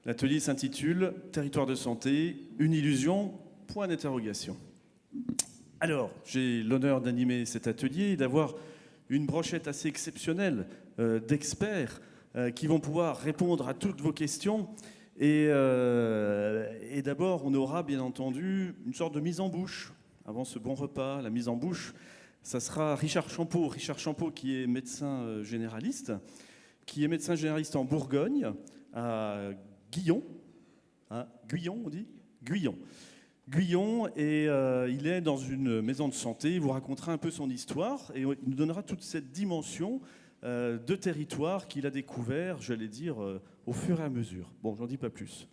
L'atelier s'intitule Territoire de santé, une illusion, point d'interrogation. Alors, j'ai l'honneur d'animer cet atelier et d'avoir une brochette assez exceptionnelle d'experts qui vont pouvoir répondre à toutes vos questions. Et d'abord, on aura bien entendu une sorte de mise en bouche. Avant ce bon repas, la mise en bouche, ça sera Richard Champeau. Richard Champeau qui est médecin généraliste en Bourgogne, à Guyon. Hein, Guyon, on dit Guyon. Guyon, et il est dans une maison de santé. Il vous racontera un peu son histoire et il nous donnera toute cette dimension de territoire qu'il a découvert, j'allais dire, au fur et à mesure. Bon, j'en dis pas plus.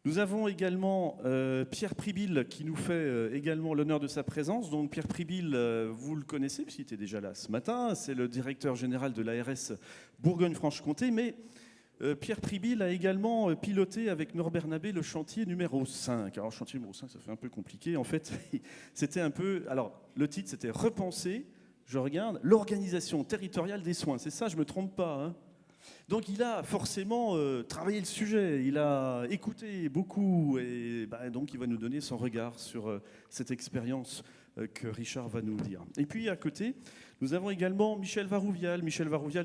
Nous avons également Pierre Pribil qui nous fait également l'honneur de sa présence. Donc Pierre Pribil, vous le connaissez puisqu'il était déjà là ce matin. C'est le directeur général de l'ARS Bourgogne-Franche-Comté. Mais Pierre Pribil a également piloté avec Norbert Nabé le chantier numéro 5. Alors chantier numéro 5, ça fait un peu compliqué. En fait, c'était un peu... Alors le titre, c'était Repenser, je regarde, l'organisation territoriale des soins. C'est ça, je ne me trompe pas, hein. Donc il a forcément travaillé le sujet, il a écouté beaucoup et donc il va nous donner son regard sur cette expérience que Richard va nous dire. Et puis à côté, nous avons également Michel Varouvial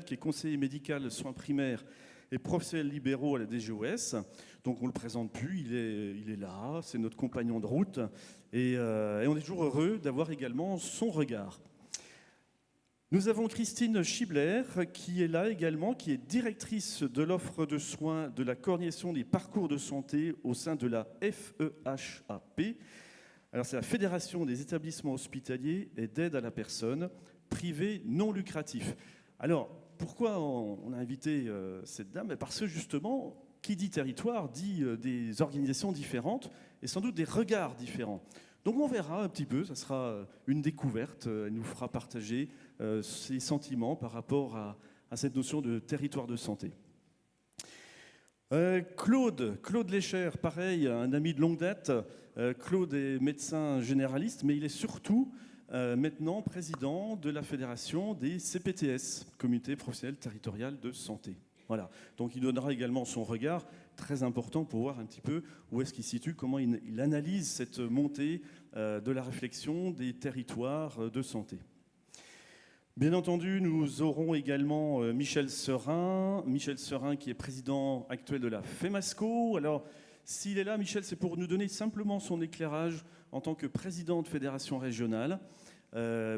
qui est conseiller médical soins primaires et professionnels libéraux à la DGOS. Donc on ne le présente plus, il est là, c'est notre compagnon de route et on est toujours heureux d'avoir également son regard. Nous avons Christine Schibler qui est là également, qui est directrice de l'offre de soins de la coordination des parcours de santé au sein de la FEHAP. Alors c'est la Fédération des établissements hospitaliers et d'aide à la personne privés non lucratifs. Alors pourquoi on a invité cette dame? Parce que justement, qui dit territoire dit des organisations différentes et sans doute des regards différents. Donc on verra un petit peu, ça sera une découverte, elle nous fera partager ses sentiments par rapport à cette notion de territoire de santé. Claude Lécher, pareil, un ami de longue date. Claude est médecin généraliste, mais il est surtout maintenant président de la fédération des CPTS, Communautés professionnelles territoriales de santé. Voilà. Donc il donnera également son regard très important pour voir un petit peu où est-ce qu'il situe, comment il analyse cette montée de la réflexion des territoires de santé. Bien entendu, nous aurons également Michel Serin qui est président actuel de la FEMASCO. Alors, s'il est là, Michel, c'est pour nous donner simplement son éclairage en tant que président de fédération régionale,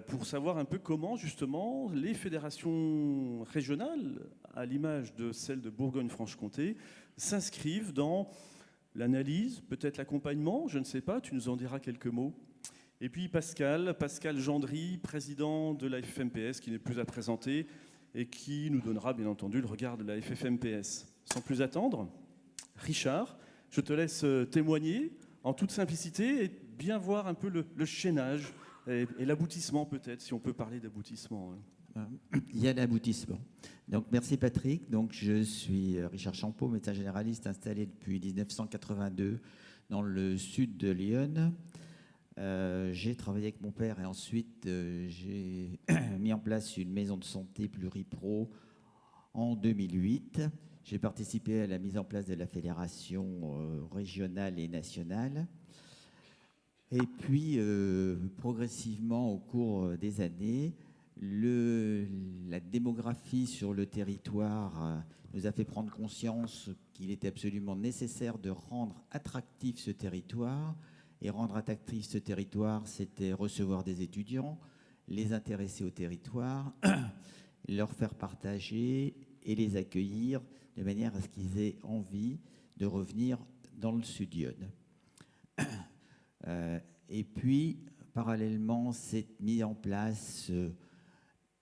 pour savoir un peu comment, justement, les fédérations régionales, à l'image de celle de Bourgogne-Franche-Comté, s'inscrivent dans l'analyse, peut-être l'accompagnement, je ne sais pas, tu nous en diras quelques mots. Et puis Pascal Gendry, président de la FFMPS, qui n'est plus à présenter, et qui nous donnera bien entendu le regard de la FFMPS. Sans plus attendre, Richard, je te laisse témoigner en toute simplicité et bien voir un peu le chaînage et l'aboutissement peut-être, si on peut parler d'aboutissement. Il y a l'aboutissement. Donc merci Patrick. Donc je suis Richard Champeau, médecin généraliste installé depuis 1982 dans le sud de Lyon. J'ai travaillé avec mon père et ensuite j'ai mis en place une maison de santé pluripro en 2008. J'ai participé à la mise en place de la fédération régionale et nationale. Et puis, progressivement, au cours des années, la démographie sur le territoire nous a fait prendre conscience qu'il était absolument nécessaire de rendre attractif ce territoire. Et rendre attractif ce territoire, c'était recevoir des étudiants, les intéresser au territoire, leur faire partager et les accueillir de manière à ce qu'ils aient envie de revenir dans le Sud-Lyon. Et puis, parallèlement, c'est mis en place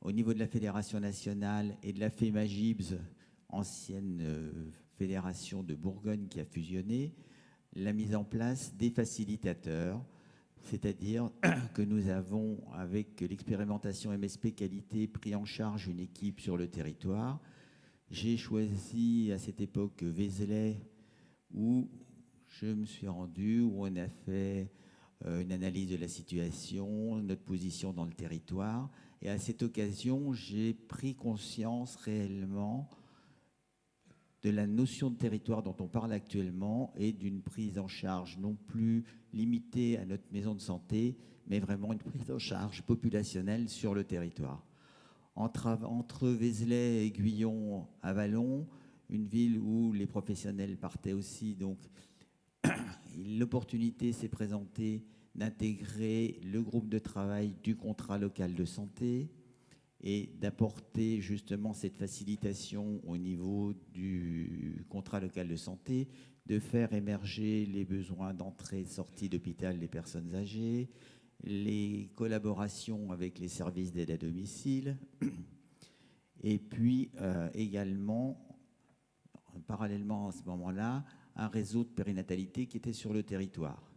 au niveau de la Fédération nationale et de la FEMAGIBS, ancienne fédération de Bourgogne qui a fusionné, la mise en place des facilitateurs, c'est-à-dire que nous avons, avec l'expérimentation MSP Qualité, pris en charge une équipe sur le territoire. J'ai choisi à cette époque Vézelay, où je me suis rendu, où on a fait une analyse de la situation, notre position dans le territoire. Et à cette occasion, j'ai pris conscience réellement de la notion de territoire dont on parle actuellement et d'une prise en charge non plus limitée à notre maison de santé, mais vraiment une prise en charge populationnelle sur le territoire. Entre Vézelay et Guyon à Vallon, une ville où les professionnels partaient aussi, donc l'opportunité s'est présentée d'intégrer le groupe de travail du contrat local de santé et d'apporter justement cette facilitation au niveau du contrat local de santé, de faire émerger les besoins d'entrée et de sortie d'hôpital des personnes âgées, les collaborations avec les services d'aide à domicile, et puis également, parallèlement à ce moment-là, un réseau de périnatalité qui était sur le territoire.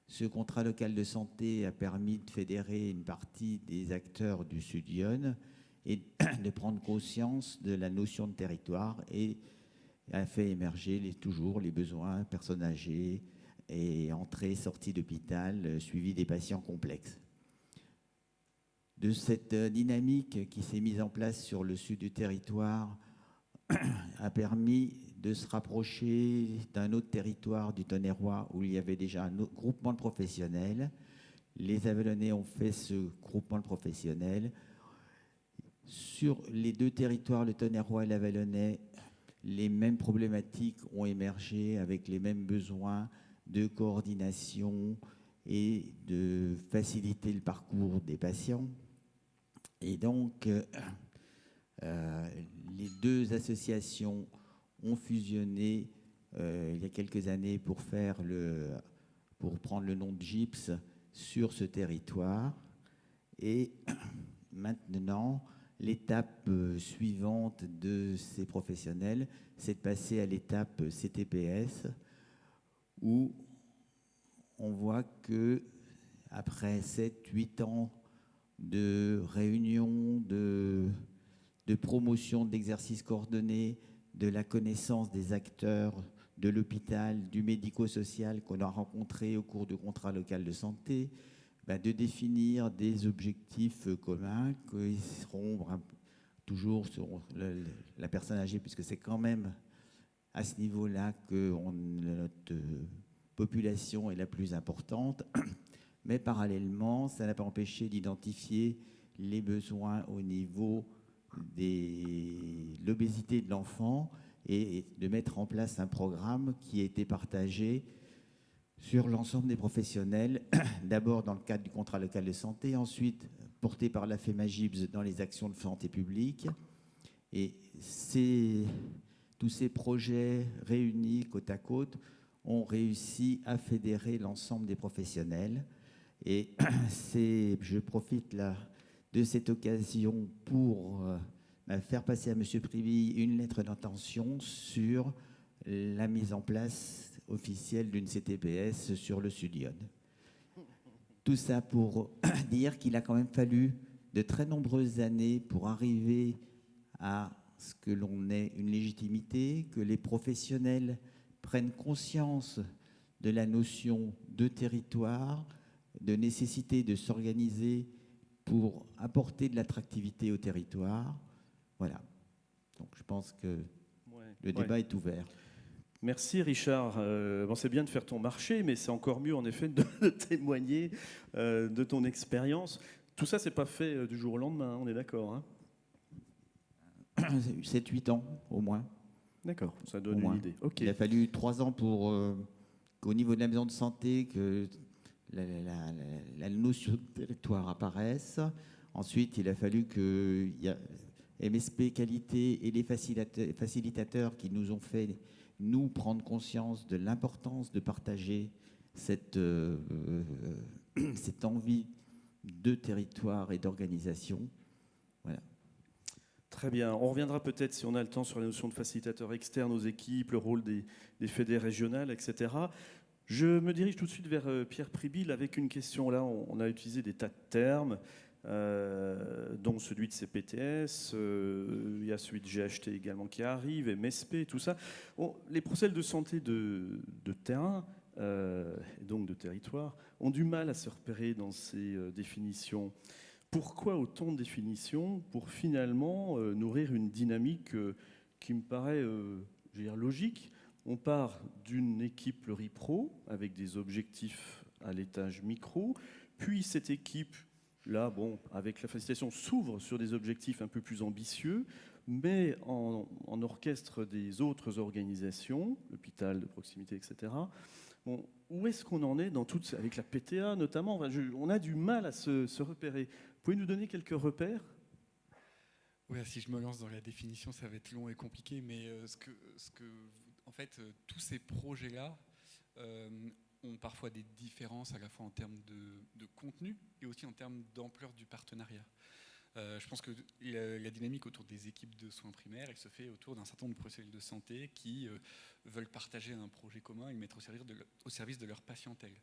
Ce contrat local de santé a permis de fédérer une partie des acteurs du Sud-Yonne et de prendre conscience de la notion de territoire et a fait émerger toujours les besoins personnes âgées et entrée, sortie d'hôpital, suivi des patients complexes. De cette dynamique qui s'est mise en place sur le sud du territoire a permis de se rapprocher d'un autre territoire du Tonnerrois où il y avait déjà un autre groupement de professionnels. Les Avallonnais ont fait ce groupement de professionnels. Sur les deux territoires, le Tonnerrois et l'Avallonnais, les mêmes problématiques ont émergé avec les mêmes besoins de coordination et de faciliter le parcours des patients. Et donc, les deux associations ont fusionné il y a quelques années pour prendre le nom de GIPS sur ce territoire. Et maintenant, l'étape suivante de ces professionnels, c'est de passer à l'étape CTPS, où on voit que après 7-8 ans de réunions, de promotion d'exercices coordonnés, de la connaissance des acteurs de l'hôpital, du médico-social qu'on a rencontrés au cours du contrat local de santé, de définir des objectifs communs qui seront toujours sur la personne âgée, puisque c'est quand même à ce niveau-là que notre population est la plus importante. Mais parallèlement, ça n'a pas empêché d'identifier les besoins au niveau de l'obésité de l'enfant et de mettre en place un programme qui a été partagé sur l'ensemble des professionnels, d'abord dans le cadre du contrat local de santé, ensuite porté par la FEMAGIBS dans les actions de santé publique. Et tous ces projets réunis côte à côte ont réussi à fédérer l'ensemble des professionnels. Et je profite là de cette occasion pour faire passer à M. Privy une lettre d'intention sur la mise en place officielle d'une CTPS sur le Sud-Yonne. Tout ça pour dire qu'il a quand même fallu de très nombreuses années pour arriver à ce que l'on ait une légitimité, que les professionnels prennent conscience de la notion de territoire, de nécessité de s'organiser pour apporter de l'attractivité au territoire. Voilà. Donc je pense que le débat est ouvert. Merci Richard. C'est bien de faire ton marché, mais c'est encore mieux en effet de témoigner de ton expérience. Tout ça, c'est pas fait du jour au lendemain, on est d'accord, hein? 7-8 ans au moins. D'accord, ça donne une idée. Okay. Il a fallu 3 ans pour qu'au niveau de la maison de santé, que la notion de territoire apparaisse. Ensuite, il a fallu que MSP Qualité et les facilitateurs qui nous ont fait nous prendre conscience de l'importance de partager cette envie de territoire et d'organisation. Voilà. Très bien. On reviendra peut-être, si on a le temps, sur la notion de facilitateur externe aux équipes, le rôle des fédés régionales, etc. Je me dirige tout de suite vers Pierre Pribil avec une question. Là, on a utilisé des tas de termes, dont celui de CPTS, il y a celui de GHT également qui arrive, MSP, tout ça. Les procès de santé de terrain, et donc de territoire, ont du mal à se repérer dans ces définitions. Pourquoi autant de définitions pour finalement nourrir une dynamique qui me paraît je veux dire, logique. On part d'une équipe pluripro avec des objectifs à l'étage micro, puis cette équipe, là, bon, avec la facilitation, s'ouvre sur des objectifs un peu plus ambitieux, mais en orchestre des autres organisations, l'hôpital de proximité, etc. Bon, où est-ce qu'on en est dans toute, avec la PTA notamment? Enfin, on a du mal à se repérer. Vous pouvez nous donner quelques repères? Oui, si je me lance dans la définition, ça va être long et compliqué, mais en fait, tous ces projets-là ont parfois des différences à la fois en termes de contenu et aussi en termes d'ampleur du partenariat. Je pense que la dynamique autour des équipes de soins primaires, elle se fait autour d'un certain nombre de professionnels de santé qui veulent partager un projet commun et le mettre au service de leur patientèle.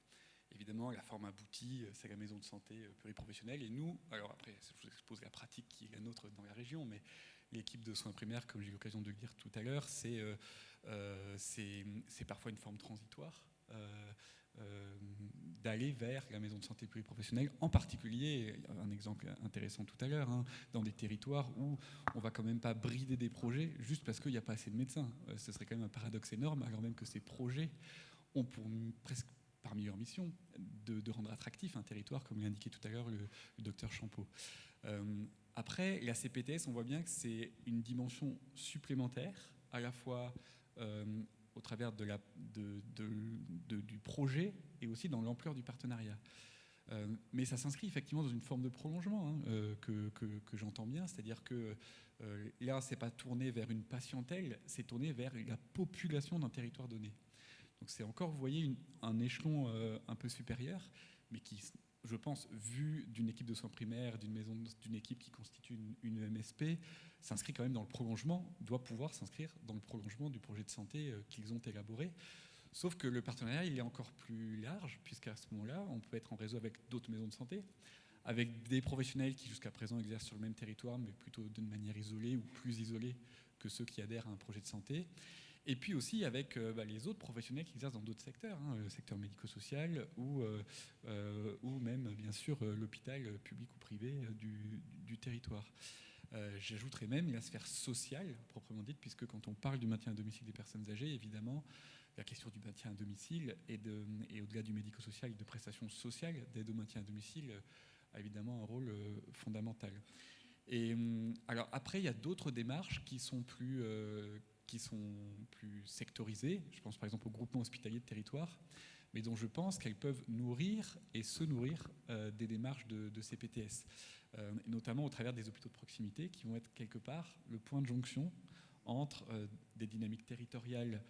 Évidemment, la forme aboutie, c'est la maison de santé pluriprofessionnelle. Et nous, alors après, je vous expose la pratique qui est la nôtre dans la région, mais l'équipe de soins primaires, comme j'ai eu l'occasion de le dire tout à l'heure, c'est parfois une forme transitoire. D'aller vers la maison de santé pluriprofessionnelle, en particulier, un exemple intéressant tout à l'heure, hein, dans des territoires où on ne va quand même pas brider des projets juste parce qu'il n'y a pas assez de médecins. Ce serait quand même un paradoxe énorme, alors même que ces projets ont pour presque parmi leurs missions de rendre attractif un territoire, comme l'a indiqué tout à l'heure le docteur Champeau. Après, la CPTS, on voit bien que c'est une dimension supplémentaire, à la fois au travers du projet et aussi dans l'ampleur du partenariat. Mais ça s'inscrit effectivement dans une forme de prolongement hein, que j'entends bien, c'est-à-dire que là, c'est pas tourné vers une patientèle, c'est tourné vers la population d'un territoire donné. Donc c'est encore, vous voyez, un échelon un peu supérieur, mais qui, je pense, vu d'une équipe de soins primaires, d'une équipe qui constitue une MSP, s'inscrit quand même dans le prolongement, doit pouvoir s'inscrire dans le prolongement du projet de santé qu'ils ont élaboré. Sauf que le partenariat, il est encore plus large, puisqu'à ce moment-là, on peut être en réseau avec d'autres maisons de santé, avec des professionnels qui jusqu'à présent exercent sur le même territoire, mais plutôt d'une manière isolée ou plus isolée que ceux qui adhèrent à un projet de santé. Et puis aussi avec les autres professionnels qui exercent dans d'autres secteurs, hein, le secteur médico-social ou même, bien sûr, l'hôpital public ou privé du territoire. J'ajouterais même la sphère sociale, proprement dite, puisque quand on parle du maintien à domicile des personnes âgées, évidemment, la question du maintien à domicile et au-delà du médico-social et de prestations sociales d'aide au maintien à domicile a évidemment un rôle fondamental. Et alors après, il y a d'autres démarches qui sont plus sectorisées. Je pense par exemple au groupement hospitalier de territoire, mais dont je pense qu'elles peuvent nourrir et se nourrir des démarches de CPTS, notamment au travers des hôpitaux de proximité qui vont être quelque part le point de jonction entre des dynamiques territoriales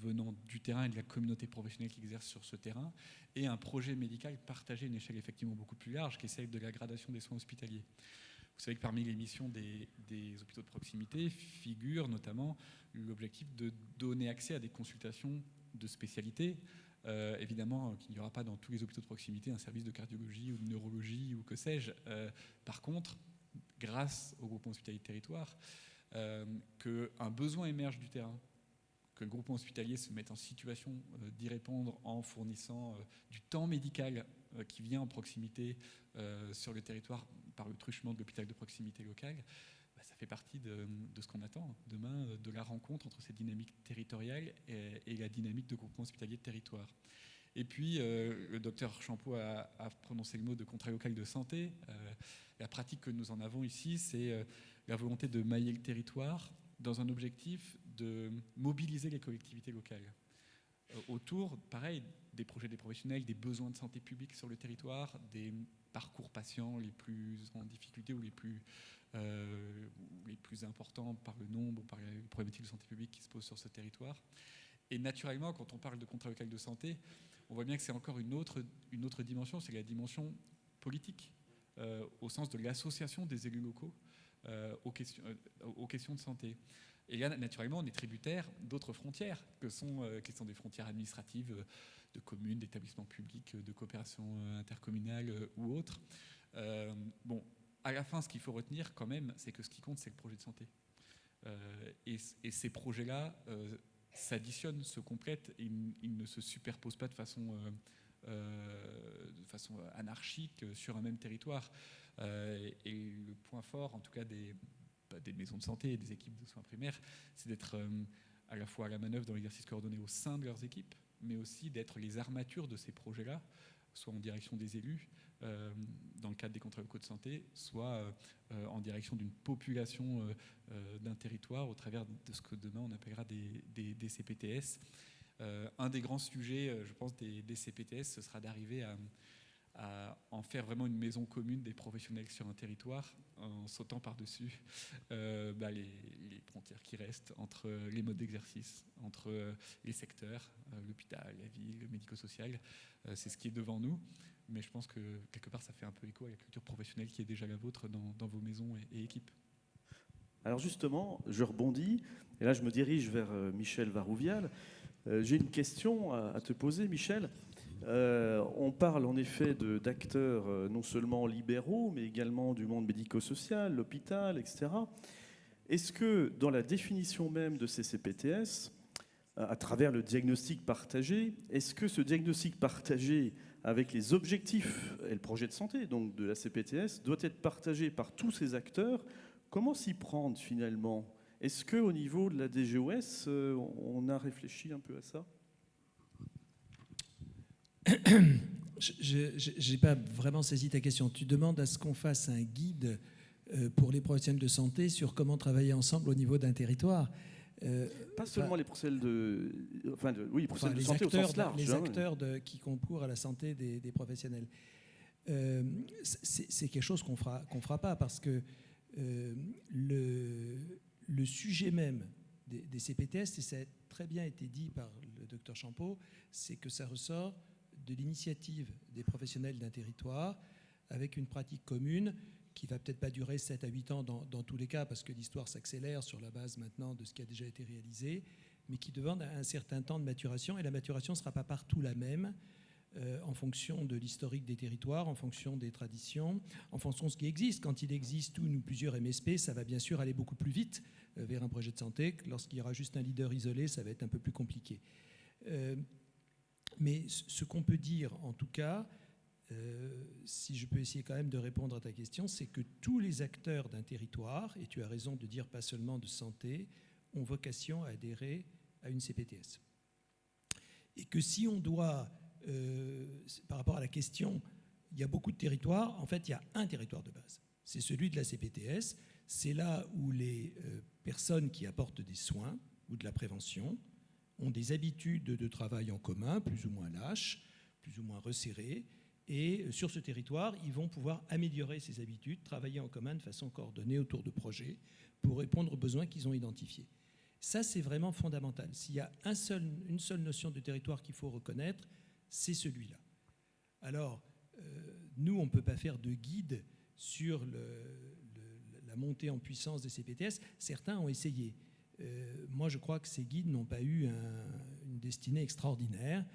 venant du terrain et de la communauté professionnelle qui exerce sur ce terrain, et un projet médical partagé à une échelle effectivement beaucoup plus large, qui est celle de la gradation des soins hospitaliers. Vous savez que parmi les missions des hôpitaux de proximité figure notamment l'objectif de donner accès à des consultations de spécialité. Évidemment qu'il n'y aura pas dans tous les hôpitaux de proximité un service de cardiologie ou de neurologie ou que sais-je. Par contre, grâce au groupement hospitalier de territoire, qu'un besoin émerge du terrain, que le groupement hospitalier se mette en situation d'y répondre en fournissant du temps médical qui vient en proximité sur le territoire par le truchement de l'hôpital de proximité local, ça fait partie de ce qu'on attend demain, de la rencontre entre cette dynamique territoriale et la dynamique de groupement hospitalier de territoire. Et puis, le docteur Champeau a prononcé le mot de contrat local de santé. La pratique que nous en avons ici, c'est la volonté de mailler le territoire dans un objectif de mobiliser les collectivités locales autour, pareil, des projets des professionnels, des besoins de santé publique sur le territoire, des parcours patients les plus en difficulté ou les plus importants par le nombre ou par les problématiques de santé publique qui se posent sur ce territoire. Et naturellement, quand on parle de contrat local de santé, on voit bien que c'est encore une autre dimension, c'est la dimension politique, au sens de l'association des élus locaux aux questions de santé. Et là, naturellement, on est tributaire d'autres frontières, qui sont des frontières administratives de communes, d'établissements publics, de coopération intercommunale ou autres. Bon, à la fin, ce qu'il faut retenir quand même, c'est que ce qui compte, c'est le projet de santé. Et ces projets-là s'additionnent, se complètent, ils ne se superposent pas de façon anarchique sur un même territoire. Et le point fort, en tout cas des maisons de santé et des équipes de soins primaires, c'est d'être à la fois à la manœuvre dans l'exercice coordonné au sein de leurs équipes, mais aussi d'être les armatures de ces projets-là, soit en direction des élus, dans le cadre des contrats locaux de santé, soit en direction d'une population d'un territoire au travers de ce que demain on appellera des CPTS. Un des grands sujets, je pense, des CPTS, ce sera d'arriver à en faire vraiment une maison commune des professionnels sur un territoire, en sautant par-dessus les frontières qui restent entre les modes d'exercice, entre les secteurs, l'hôpital, la ville, le médico-social. C'est ce qui est devant nous, mais je pense que quelque part ça fait un peu écho à la culture professionnelle qui est déjà la vôtre dans vos maisons et équipes. Alors justement, je rebondis, et là je me dirige vers Michel Varouvial. J'ai une question à te poser, Michel. On parle en effet d'acteurs non seulement libéraux, mais également du monde médico-social, l'hôpital, etc. Est-ce que dans la définition même de ces CPTS, à travers le diagnostic partagé, est-ce que ce diagnostic partagé avec les objectifs et le projet de santé donc de la CPTS doit être partagé par tous ces acteurs? Comment s'y prendre finalement? Est-ce qu'au niveau de la DGOS, on a réfléchi un peu à ça? Je n'ai pas vraiment saisi ta question. Tu demandes à ce qu'on fasse un guide pour les professionnels de santé sur comment travailler ensemble au niveau d'un territoire. Pas seulement les professionnels de les santé acteurs, au sens large. Les acteurs qui concourent à la santé des professionnels. C'est quelque chose qu'on fera pas parce que le sujet même des CPTS, et ça a très bien été dit par le docteur Champeau, c'est que ça ressort de l'initiative des professionnels d'un territoire avec une pratique commune qui va peut-être pas durer 7 à 8 ans dans tous les cas parce que l'histoire s'accélère sur la base maintenant de ce qui a déjà été réalisé, mais qui demande un certain temps de maturation, et la maturation ne sera pas partout la même en fonction de l'historique des territoires, en fonction des traditions, en fonction de ce qui existe. Quand il existe une ou plusieurs MSP, ça va bien sûr aller beaucoup plus vite vers un projet de santé. Lorsqu'il y aura juste un leader isolé, ça va être un peu plus compliqué. Mais ce qu'on peut dire, en tout cas, si je peux essayer quand même de répondre à ta question, c'est que tous les acteurs d'un territoire, et tu as raison de dire pas seulement de santé, ont vocation à adhérer à une CPTS. Et que si on doit, par rapport à la question, il y a beaucoup de territoires, en fait il y a un territoire de base, c'est celui de la CPTS, c'est là où les personnes qui apportent des soins ou de la prévention ont des habitudes de travail en commun, plus ou moins lâches, plus ou moins resserrées, et sur ce territoire, ils vont pouvoir améliorer ces habitudes, travailler en commun de façon coordonnée autour de projets pour répondre aux besoins qu'ils ont identifiés. Ça, c'est vraiment fondamental. S'il y a une seule notion de territoire qu'il faut reconnaître, c'est celui-là. Alors, nous, on ne peut pas faire de guide sur la montée en puissance des CPTS. Certains ont essayé. Moi, je crois que ces guides n'ont pas eu une destinée extraordinaire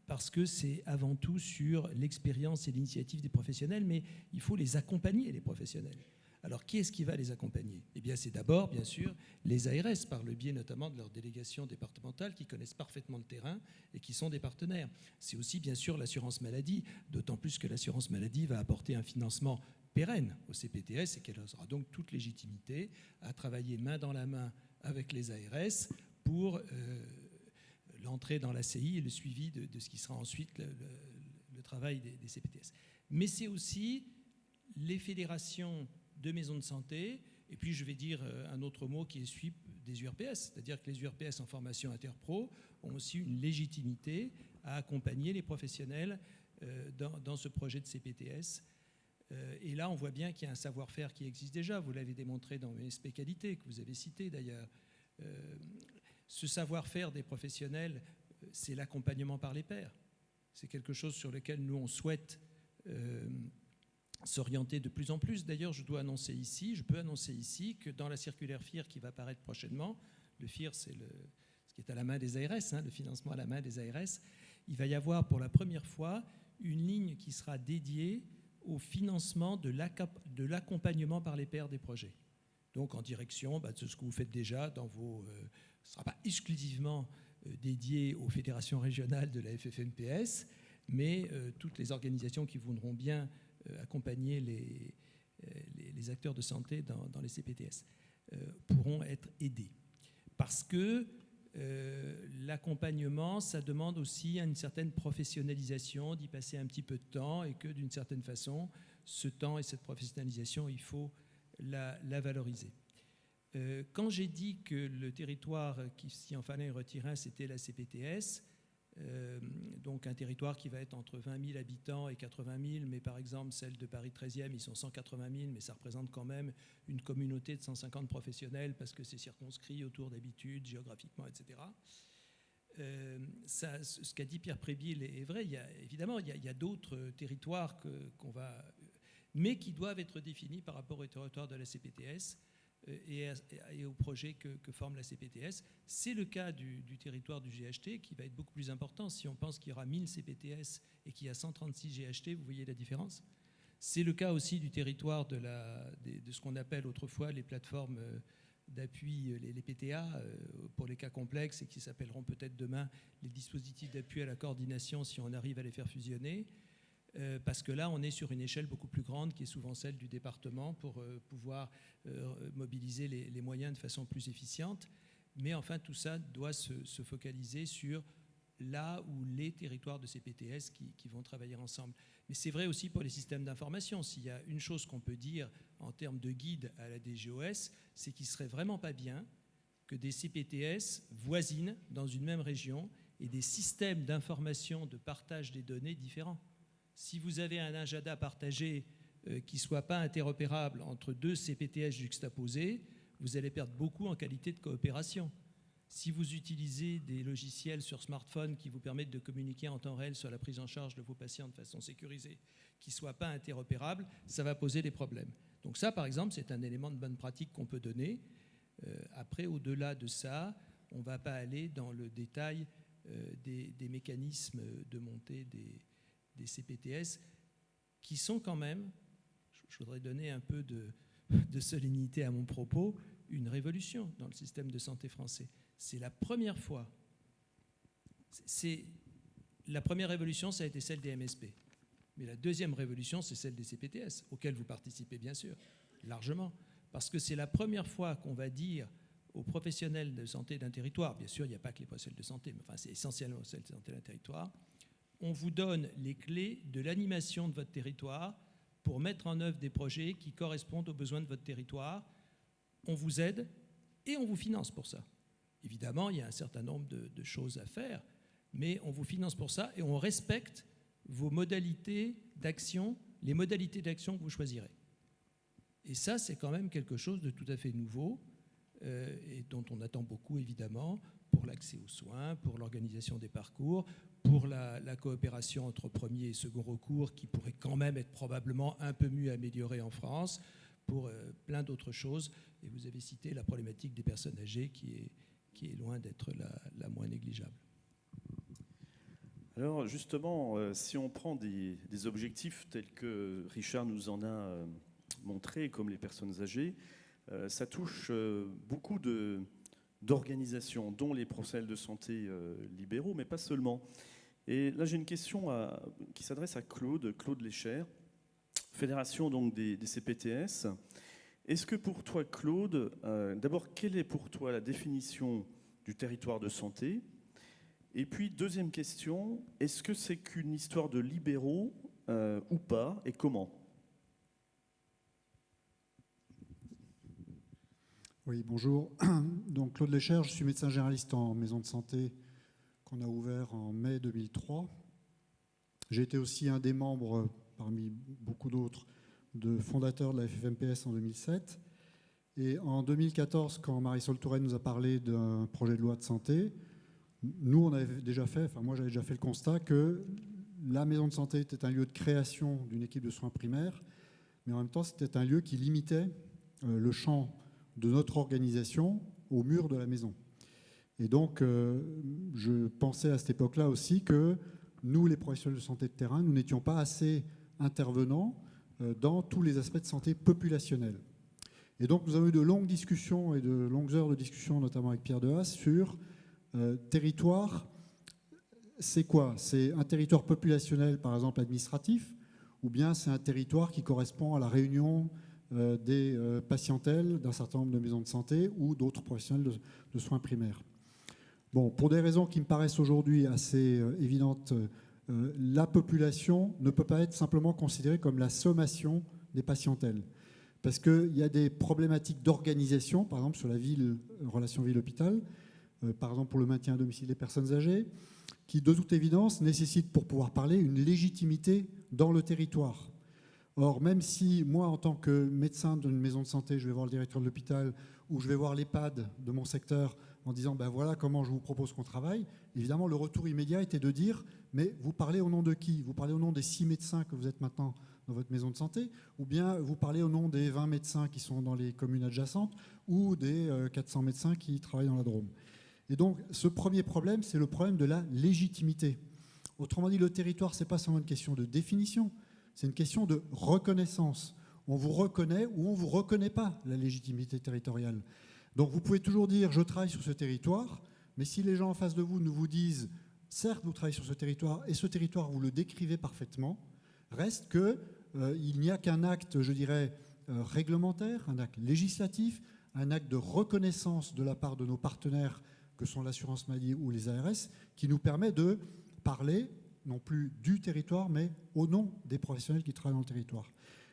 parce que c'est avant tout sur l'expérience et l'initiative des professionnels, mais il faut les accompagner, les professionnels. Alors, qui est-ce qui va les accompagner? Eh bien, c'est d'abord, bien sûr, les ARS, par le biais notamment de leurs délégations départementales qui connaissent parfaitement le terrain et qui sont des partenaires. C'est aussi, bien sûr, l'assurance maladie, d'autant plus que l'assurance maladie va apporter un financement pérenne au CPTS et qu'elle aura donc toute légitimité à travailler main dans la main avec les ARS pour l'entrée dans l'ACI et le suivi de ce qui sera ensuite le travail des CPTS. Mais c'est aussi les fédérations de maisons de santé, et puis je vais dire un autre mot qui est celui des URPS, c'est-à-dire que les URPS en formation interpro ont aussi une légitimité à accompagner les professionnels dans ce projet de CPTS. Et là, on voit bien qu'il y a un savoir-faire qui existe déjà. Vous l'avez démontré dans MSP Qualité, que vous avez cité d'ailleurs. Ce savoir-faire des professionnels, c'est l'accompagnement par les pairs. C'est quelque chose sur lequel nous, on souhaite s'orienter de plus en plus. D'ailleurs, je peux annoncer ici que dans la circulaire FIR qui va paraître prochainement, le FIR, c'est ce qui est à la main des ARS, le financement à la main des ARS, il va y avoir pour la première fois une ligne qui sera dédiée au financement de l'accompagnement par les pairs des projets. Donc en direction de ce que vous faites déjà dans vos... ce ne sera pas exclusivement dédié aux fédérations régionales de la FFMPS, mais toutes les organisations qui voudront bien accompagner les acteurs de santé dans les CPTS pourront être aidés. Parce que l'accompagnement, ça demande aussi une certaine professionnalisation, d'y passer un petit peu de temps, et que d'une certaine façon, ce temps et cette professionnalisation, il faut la valoriser. Quand j'ai dit que le territoire s'il en fallait retirer un, c'était la CPTS, donc un territoire qui va être entre 20 000 habitants et 80 000, mais par exemple celle de Paris 13e, ils sont 180 000, mais ça représente quand même une communauté de 150 professionnels parce que c'est circonscrit autour d'habitudes, géographiquement, etc. Ce qu'a dit Pierre Prébille est vrai. Évidemment, il y a d'autres territoires mais qui doivent être définis par rapport au territoire de la CPTS et au projet que forme la CPTS. C'est le cas du territoire du GHT qui va être beaucoup plus important. Si on pense qu'il y aura 1000 CPTS et qu'il y a 136 GHT, vous voyez la différence. C'est le cas aussi du territoire de ce qu'on appelle autrefois les plateformes d'appui, les PTA, pour les cas complexes, et qui s'appelleront peut-être demain les dispositifs d'appui à la coordination si on arrive à les faire fusionner. Parce que là, on est sur une échelle beaucoup plus grande qui est souvent celle du département pour pouvoir mobiliser les moyens de façon plus efficiente. Mais enfin, tout ça doit se focaliser sur là où les territoires de CPTS qui vont travailler ensemble. Mais c'est vrai aussi pour les systèmes d'information. S'il y a une chose qu'on peut dire en termes de guide à la DGOS, c'est qu'il ne serait vraiment pas bien que des CPTS voisinent dans une même région et des systèmes d'information de partage des données différents. Si vous avez un agenda partagé qui ne soit pas interopérable entre deux CPTS juxtaposés, vous allez perdre beaucoup en qualité de coopération. Si vous utilisez des logiciels sur smartphone qui vous permettent de communiquer en temps réel sur la prise en charge de vos patients de façon sécurisée, qui ne soient pas interopérables, ça va poser des problèmes. Donc ça, par exemple, c'est un élément de bonne pratique qu'on peut donner. Après, au-delà de ça, on ne va pas aller dans le détail des mécanismes de montée des CPTS, qui sont quand même, je voudrais donner un peu de solennité à mon propos, une révolution dans le système de santé français. C'est la première fois. La première révolution, ça a été celle des MSP. Mais la deuxième révolution, c'est celle des CPTS, auxquelles vous participez bien sûr, largement. Parce que c'est la première fois qu'on va dire aux professionnels de santé d'un territoire, bien sûr, il n'y a pas que les professionnels de santé, mais enfin, c'est essentiellement celle de santé d'un territoire, on vous donne les clés de l'animation de votre territoire pour mettre en œuvre des projets qui correspondent aux besoins de votre territoire. On vous aide et on vous finance pour ça. Évidemment, il y a un certain nombre de choses à faire, mais on vous finance pour ça et on respecte vos modalités d'action, les modalités d'action que vous choisirez. Et ça, c'est quand même quelque chose de tout à fait nouveau et dont on attend beaucoup, évidemment, pour l'accès aux soins, pour l'organisation des parcours, pour la coopération entre premier et second recours qui pourrait quand même être probablement un peu mieux améliorée en France, pour plein d'autres choses. Et vous avez cité la problématique des personnes âgées qui est loin d'être la moins négligeable. Alors justement, si on prend des objectifs tels que Richard nous en a montré, comme les personnes âgées, ça touche beaucoup d'organisations, dont les professionnels de santé libéraux, mais pas seulement. Et là, j'ai une question qui s'adresse à Claude Léchère, fédération donc des CPTS. Est-ce que pour toi, Claude, d'abord, quelle est pour toi la définition du territoire de santé? Et puis, deuxième question, est-ce que c'est qu'une histoire de libéraux ou pas, et comment? Oui, bonjour. Donc Claude Léchère, je suis médecin généraliste en maison de santé qu'on a ouvert en mai 2003. J'ai été aussi un des membres, parmi beaucoup d'autres, de fondateur de la FFMPS en 2007. Et en 2014, quand Marisol Touraine nous a parlé d'un projet de loi de santé, nous, on avait déjà fait, enfin moi j'avais déjà fait le constat que la maison de santé était un lieu de création d'une équipe de soins primaires, mais en même temps c'était un lieu qui limitait le champ de notre organisation au mur de la maison. Et donc je pensais à cette époque-là aussi que nous, les professionnels de santé de terrain, nous n'étions pas assez intervenants dans tous les aspects de santé populationnelle. Et donc nous avons eu de longues discussions et de longues heures de discussion, notamment avec Pierre Dehaas, sur territoire, c'est quoi? C'est un territoire populationnel, par exemple administratif, ou bien c'est un territoire qui correspond à la réunion des patientèles d'un certain nombre de maisons de santé ou d'autres professionnels de soins primaires. Bon, pour des raisons qui me paraissent aujourd'hui assez évidentes, la population ne peut pas être simplement considérée comme la sommation des patientèles. Parce qu'il y a des problématiques d'organisation, par exemple sur la relation ville-hôpital, par exemple pour le maintien à domicile des personnes âgées, qui de toute évidence nécessitent pour pouvoir parler une légitimité dans le territoire. Or, même si moi, en tant que médecin d'une maison de santé, je vais voir le directeur de l'hôpital ou je vais voir l'EHPAD de mon secteur en disant ben voilà comment je vous propose qu'on travaille, évidemment le retour immédiat était de dire mais vous parlez au nom de qui? Vous parlez au nom des 6 médecins que vous êtes maintenant dans votre maison de santé, ou bien vous parlez au nom des 20 médecins qui sont dans les communes adjacentes ou des 400 médecins qui travaillent dans la Drôme. Et donc ce premier problème, c'est le problème de la légitimité. Autrement dit, le territoire, ce n'est pas seulement une question de définition, c'est une question de reconnaissance. On vous reconnaît ou on ne vous reconnaît pas la légitimité territoriale. Donc vous pouvez toujours dire « je travaille sur ce territoire », mais si les gens en face de vous nous vous disent « certes, vous travaillez sur ce territoire et ce territoire, vous le décrivez parfaitement », reste qu'il n'y a qu'un acte, je dirais, réglementaire, un acte législatif, un acte de reconnaissance de la part de nos partenaires que sont l'assurance maladie ou les ARS, qui nous permet de parler non plus du territoire, mais au nom des professionnels qui travaillent dans le territoire.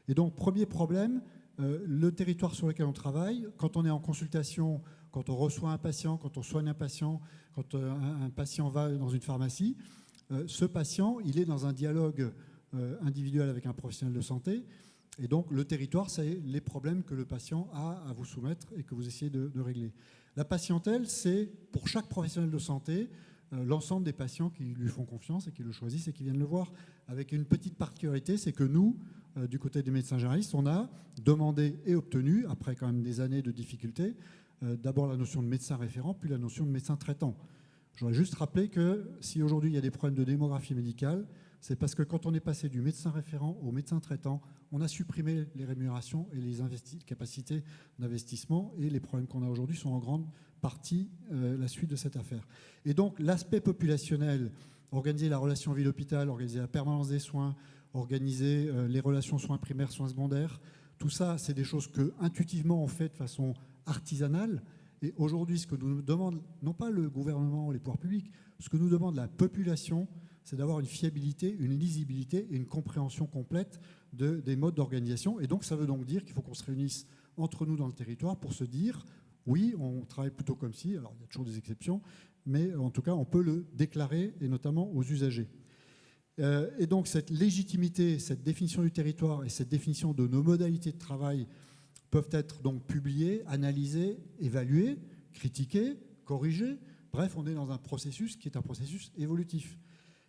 Et donc, premier problème, le territoire sur lequel on travaille, quand on est en consultation, quand on reçoit un patient, quand on soigne un patient, quand un patient va dans une pharmacie, ce patient, il est dans un dialogue individuel avec un professionnel de santé. Et donc, le territoire, c'est les problèmes que le patient a à vous soumettre et que vous essayez de régler. La patientèle, c'est pour chaque professionnel de santé, l'ensemble des patients qui lui font confiance et qui le choisissent et qui viennent le voir. Avec une petite particularité, c'est que nous, du côté des médecins généralistes, on a demandé et obtenu, après quand même des années de difficultés, d'abord la notion de médecin référent, puis la notion de médecin traitant. Je voudrais juste rappeler que si aujourd'hui il y a des problèmes de démographie médicale, c'est parce que quand on est passé du médecin référent au médecin traitant, on a supprimé les rémunérations et les capacités d'investissement, et les problèmes qu'on a aujourd'hui sont en grande partie la suite de cette affaire. Et donc l'aspect populationnel, organiser la relation ville-hôpital, organiser la permanence des soins, organiser les relations soins primaires, soins secondaires, tout ça, c'est des choses que intuitivement on fait de façon artisanale. Et aujourd'hui, ce que nous demande, non pas le gouvernement ou les pouvoirs publics, ce que nous demande la population, c'est d'avoir une fiabilité, une lisibilité et une compréhension complète des modes d'organisation. Et donc, ça veut donc dire qu'il faut qu'on se réunisse entre nous dans le territoire pour se dire, oui, on travaille plutôt comme si, alors il y a toujours des exceptions, mais en tout cas, on peut le déclarer, et notamment aux usagers. Et donc, cette légitimité, cette définition du territoire et cette définition de nos modalités de travail peuvent être donc publiées, analysées, évaluées, critiquées, corrigées. Bref, on est dans un processus qui est un processus évolutif.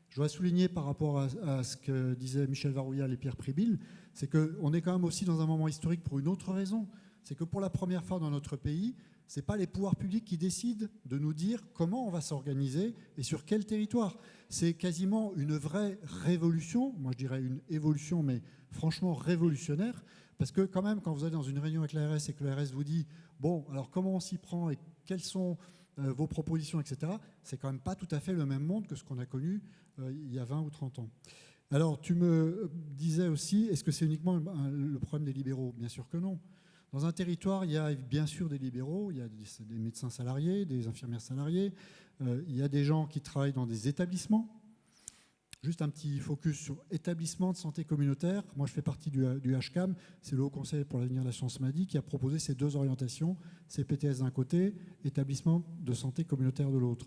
Je voudrais souligner par rapport à ce que disaient Michel Varouillat et Pierre Pribil, c'est qu'on est quand même aussi dans un moment historique pour une autre raison. C'est que pour la première fois dans notre pays, ce n'est pas les pouvoirs publics qui décident de nous dire comment on va s'organiser et sur quel territoire. C'est quasiment une vraie révolution, moi je dirais une évolution, mais franchement révolutionnaire, parce que quand même, quand vous allez dans une réunion avec l'ARS et que l'ARS vous dit « bon, alors comment on s'y prend et quelles sont vos propositions, etc. », c'est quand même pas tout à fait le même monde que ce qu'on a connu il y a 20 ou 30 ans. Alors, tu me disais aussi, est-ce que c'est uniquement le problème des libéraux? Bien sûr que non. Dans un territoire, il y a bien sûr des libéraux, il y a des médecins salariés, des infirmières salariées, il y a des gens qui travaillent dans des établissements. Juste un petit focus sur établissement de santé communautaire. Moi, je fais partie du HCAM, c'est le Haut Conseil pour l'avenir de la science maladie, qui a proposé ces deux orientations, CPTS d'un côté, établissement de santé communautaire de l'autre.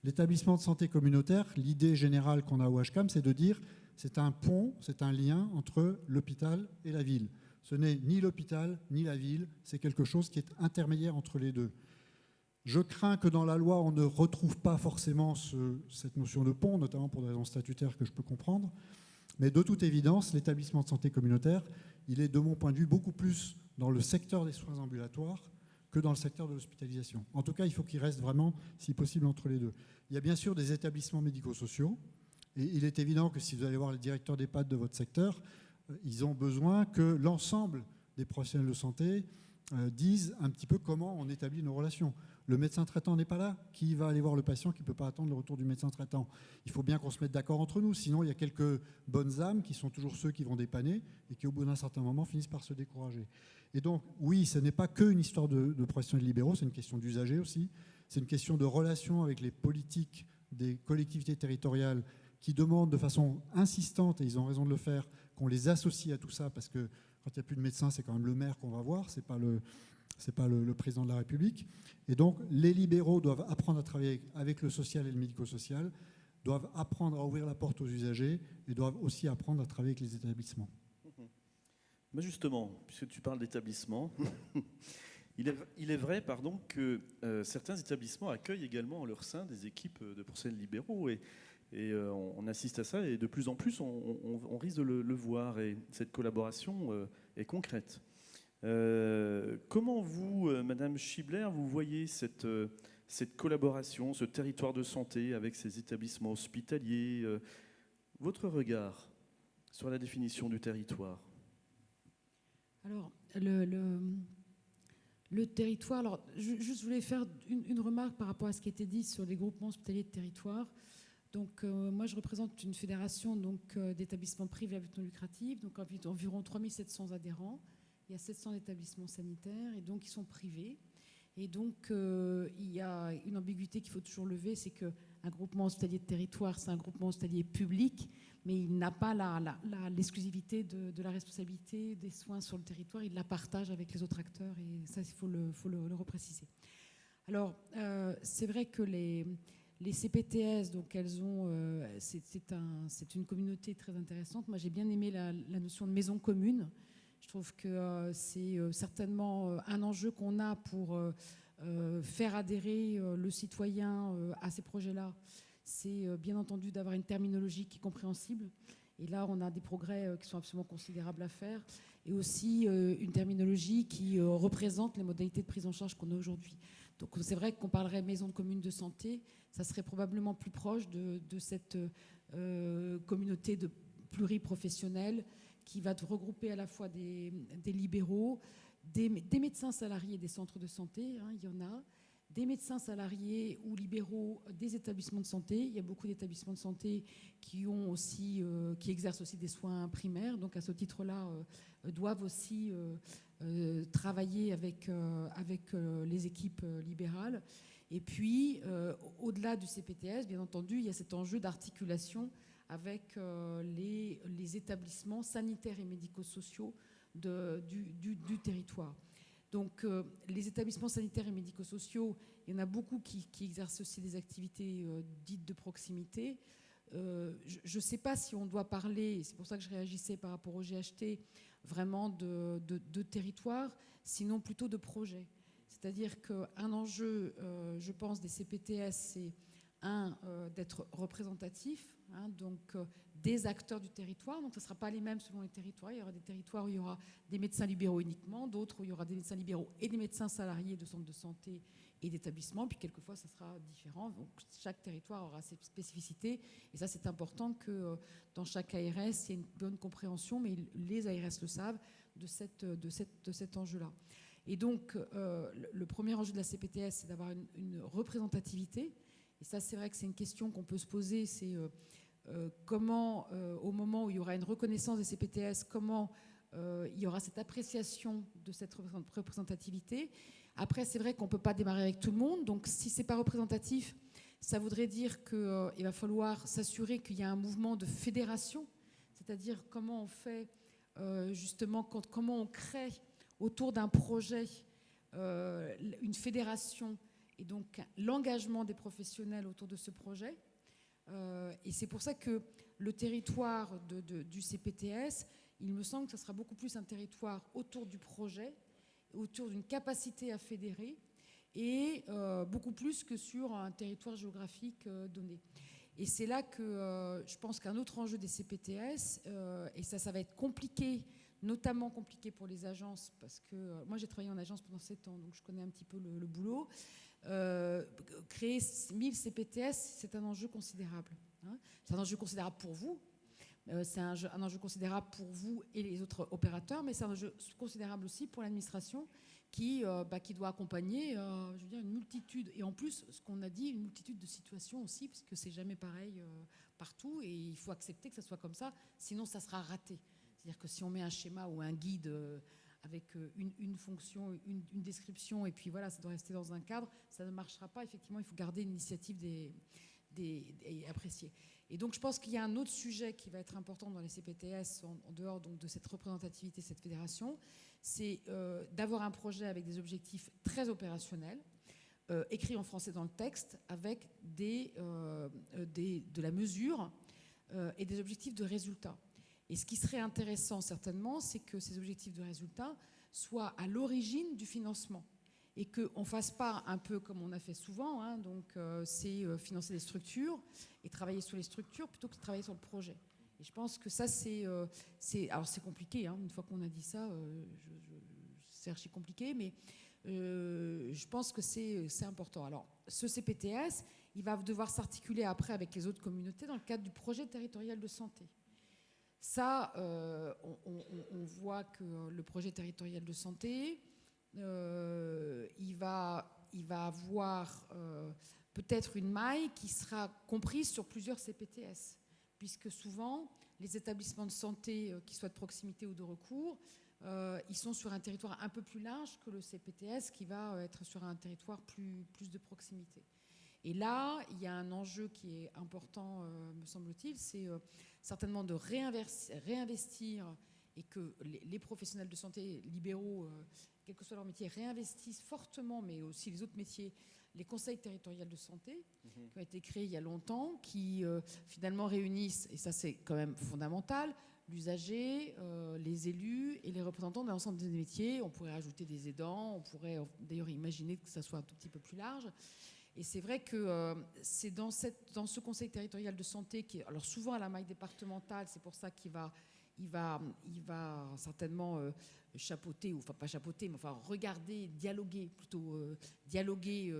L'établissement de santé communautaire, l'idée générale qu'on a au HCAM, c'est de dire c'est un pont, c'est un lien entre l'hôpital et la ville. Ce n'est ni l'hôpital ni la ville, c'est quelque chose qui est intermédiaire entre les deux. Je crains que dans la loi, on ne retrouve pas forcément cette notion de pont, notamment pour des raisons statutaires que je peux comprendre. Mais de toute évidence, l'établissement de santé communautaire, il est de mon point de vue beaucoup plus dans le secteur des soins ambulatoires que dans le secteur de l'hospitalisation. En tout cas, il faut qu'il reste vraiment, si possible, entre les deux. Il y a bien sûr des établissements médico-sociaux, et il est évident que si vous allez voir les directeurs d'EHPAD de votre secteur, ils ont besoin que l'ensemble des professionnels de santé disent un petit peu comment on établit nos relations. Le médecin traitant n'est pas là. Qui va aller voir le patient qui ne peut pas attendre le retour du médecin traitant? Il faut bien qu'on se mette d'accord entre nous. Sinon, il y a quelques bonnes âmes qui sont toujours ceux qui vont dépanner et qui, au bout d'un certain moment, finissent par se décourager. Et donc, oui, ce n'est pas qu'une histoire de professionnels libéraux, c'est une question d'usagers aussi. C'est une question de relation avec les politiques des collectivités territoriales qui demandent de façon insistante, et ils ont raison de le faire, qu'on les associe à tout ça, parce que quand il n'y a plus de médecins, c'est quand même le maire qu'on va voir, c'est pas le président de la République. Et donc, les libéraux doivent apprendre à travailler avec le social et le médico-social, doivent apprendre à ouvrir la porte aux usagers et doivent aussi apprendre à travailler avec les établissements. Mais justement, puisque tu parles d'établissements, il est vrai que certains établissements accueillent également en leur sein des équipes de professionnels libéraux. Et on assiste à ça, et de plus en plus, on risque de le voir. Et cette collaboration est concrète. Comment vous, Madame Schibler, vous voyez cette collaboration, ce territoire de santé avec ces établissements hospitaliers? Votre regard sur la définition du territoire? Alors, le territoire, alors, je voulais faire une remarque par rapport à ce qui était dit sur les groupements hospitaliers de territoire. Donc, moi, je représente une fédération d'établissements privés à but non lucratif, donc environ 3700 adhérents. Il y a 700 établissements sanitaires, et donc ils sont privés. Et donc, il y a une ambiguïté qu'il faut toujours lever, c'est qu'un groupement hospitalier de territoire, c'est un groupement hospitalier public, mais il n'a pas l'exclusivité de la responsabilité des soins sur le territoire. Il la partage avec les autres acteurs, et ça, il faut le repréciser. Alors, c'est vrai que les CPTS, donc elles ont, c'est une communauté très intéressante. Moi, j'ai bien aimé la notion de maison commune. Je trouve que c'est certainement un enjeu qu'on a pour faire adhérer le citoyen à ces projets-là. C'est bien entendu d'avoir une terminologie qui est compréhensible. Et là, on a des progrès qui sont absolument considérables à faire. Et aussi une terminologie qui représente les modalités de prise en charge qu'on a aujourd'hui. Donc c'est vrai qu'on parlerait maison commune de santé, ça serait probablement plus proche de cette communauté de pluriprofessionnels qui va regrouper à la fois des libéraux, des médecins salariés des centres de santé, hein, il y en a, des médecins salariés ou libéraux des établissements de santé. Il y a beaucoup d'établissements de santé qui exercent aussi des soins primaires, donc à ce titre-là, doivent aussi travailler avec les équipes libérales. Et puis, au-delà du CPTS, bien entendu, il y a cet enjeu d'articulation avec les établissements sanitaires et médico-sociaux du territoire. Donc, les établissements sanitaires et médico-sociaux, il y en a beaucoup qui exercent aussi des activités dites de proximité. Je ne sais pas si on doit parler, c'est pour ça que je réagissais par rapport au GHT, vraiment de territoire, sinon plutôt de projet. C'est-à-dire qu'un enjeu, je pense, des CPTS, c'est d'être représentatif, hein, donc des acteurs du territoire. Donc, ce ne sera pas les mêmes selon les territoires. Il y aura des territoires où il y aura des médecins libéraux uniquement, d'autres où il y aura des médecins libéraux et des médecins salariés de centres de santé et d'établissements. Puis, quelquefois, ça sera différent. Donc, chaque territoire aura ses spécificités. Et ça, c'est important que dans chaque ARS, il y ait une bonne compréhension, mais les ARS le savent, de cet enjeu-là. Et donc, le premier enjeu de la CPTS, c'est d'avoir une représentativité. Et ça, c'est vrai que c'est une question qu'on peut se poser, c'est comment, au moment où il y aura une reconnaissance des CPTS, comment il y aura cette appréciation de cette représentativité. Après, c'est vrai qu'on ne peut pas démarrer avec tout le monde, donc si ce n'est pas représentatif, ça voudrait dire qu'il va falloir s'assurer qu'il y a un mouvement de fédération, c'est-à-dire comment on fait, justement, comment on crée autour d'un projet une fédération, et donc l'engagement des professionnels autour de ce projet. Et c'est pour ça que le territoire du CPTS, il me semble que ce sera beaucoup plus un territoire autour du projet, autour d'une capacité à fédérer, et beaucoup plus que sur un territoire géographique donné. Et c'est là que je pense qu'un autre enjeu des CPTS, et ça va être compliqué, notamment compliqué pour les agences, parce que moi j'ai travaillé en agence pendant 7 ans, donc je connais un petit peu le boulot. Créer 1000 CPTS, c'est un enjeu considérable. Hein. C'est un enjeu considérable pour vous, c'est un enjeu considérable pour vous et les autres opérateurs, mais c'est un enjeu considérable aussi pour l'administration qui doit accompagner je veux dire, une multitude, et en plus, ce qu'on a dit, une multitude de situations aussi, parce que c'est jamais pareil partout, et il faut accepter que ça soit comme ça, sinon ça sera raté. C'est-à-dire que si on met un schéma ou un guide avec une fonction, une description, et puis voilà, ça doit rester dans un cadre, ça ne marchera pas. Effectivement, il faut garder l'initiative et apprécier. Et donc, je pense qu'il y a un autre sujet qui va être important dans les CPTS, en dehors donc, de cette représentativité, cette fédération, c'est d'avoir un projet avec des objectifs très opérationnels, écrits en français dans le texte, avec de la mesure et des objectifs de résultat. Et ce qui serait intéressant, certainement, c'est que ces objectifs de résultat soient à l'origine du financement. Et qu'on ne fasse pas un peu comme on a fait souvent, hein, donc c'est financer les structures et travailler sur les structures plutôt que de travailler sur le projet. Et je pense que ça, alors c'est compliqué, hein, une fois qu'on a dit ça, c'est archi compliqué, mais je pense que c'est important. Alors, ce CPTS, il va devoir s'articuler après avec les autres communautés dans le cadre du projet territorial de santé. Ça, on voit que le projet territorial de santé, il va avoir peut-être une maille qui sera comprise sur plusieurs CPTS, puisque souvent, les établissements de santé, qu'ils soient de proximité ou de recours, ils sont sur un territoire un peu plus large que le CPTS, qui va être sur un territoire plus de proximité. Et là, il y a un enjeu qui est important, me semble-t-il, c'est certainement de réinvestir et que les professionnels de santé libéraux, quel que soit leur métier, réinvestissent fortement, mais aussi les autres métiers, les conseils territoriaux de santé, qui ont été créés il y a longtemps, qui finalement réunissent, et ça c'est quand même fondamental, l'usager, les élus et les représentants de l'ensemble des métiers. On pourrait ajouter des aidants, on pourrait d'ailleurs imaginer que ça soit un tout petit peu plus large. Et c'est vrai que c'est dans ce conseil territorial de santé, qui est alors souvent à la maille départementale, c'est pour ça qu'il va certainement chapeauter, ou enfin pas chapeauter, mais enfin regarder, dialoguer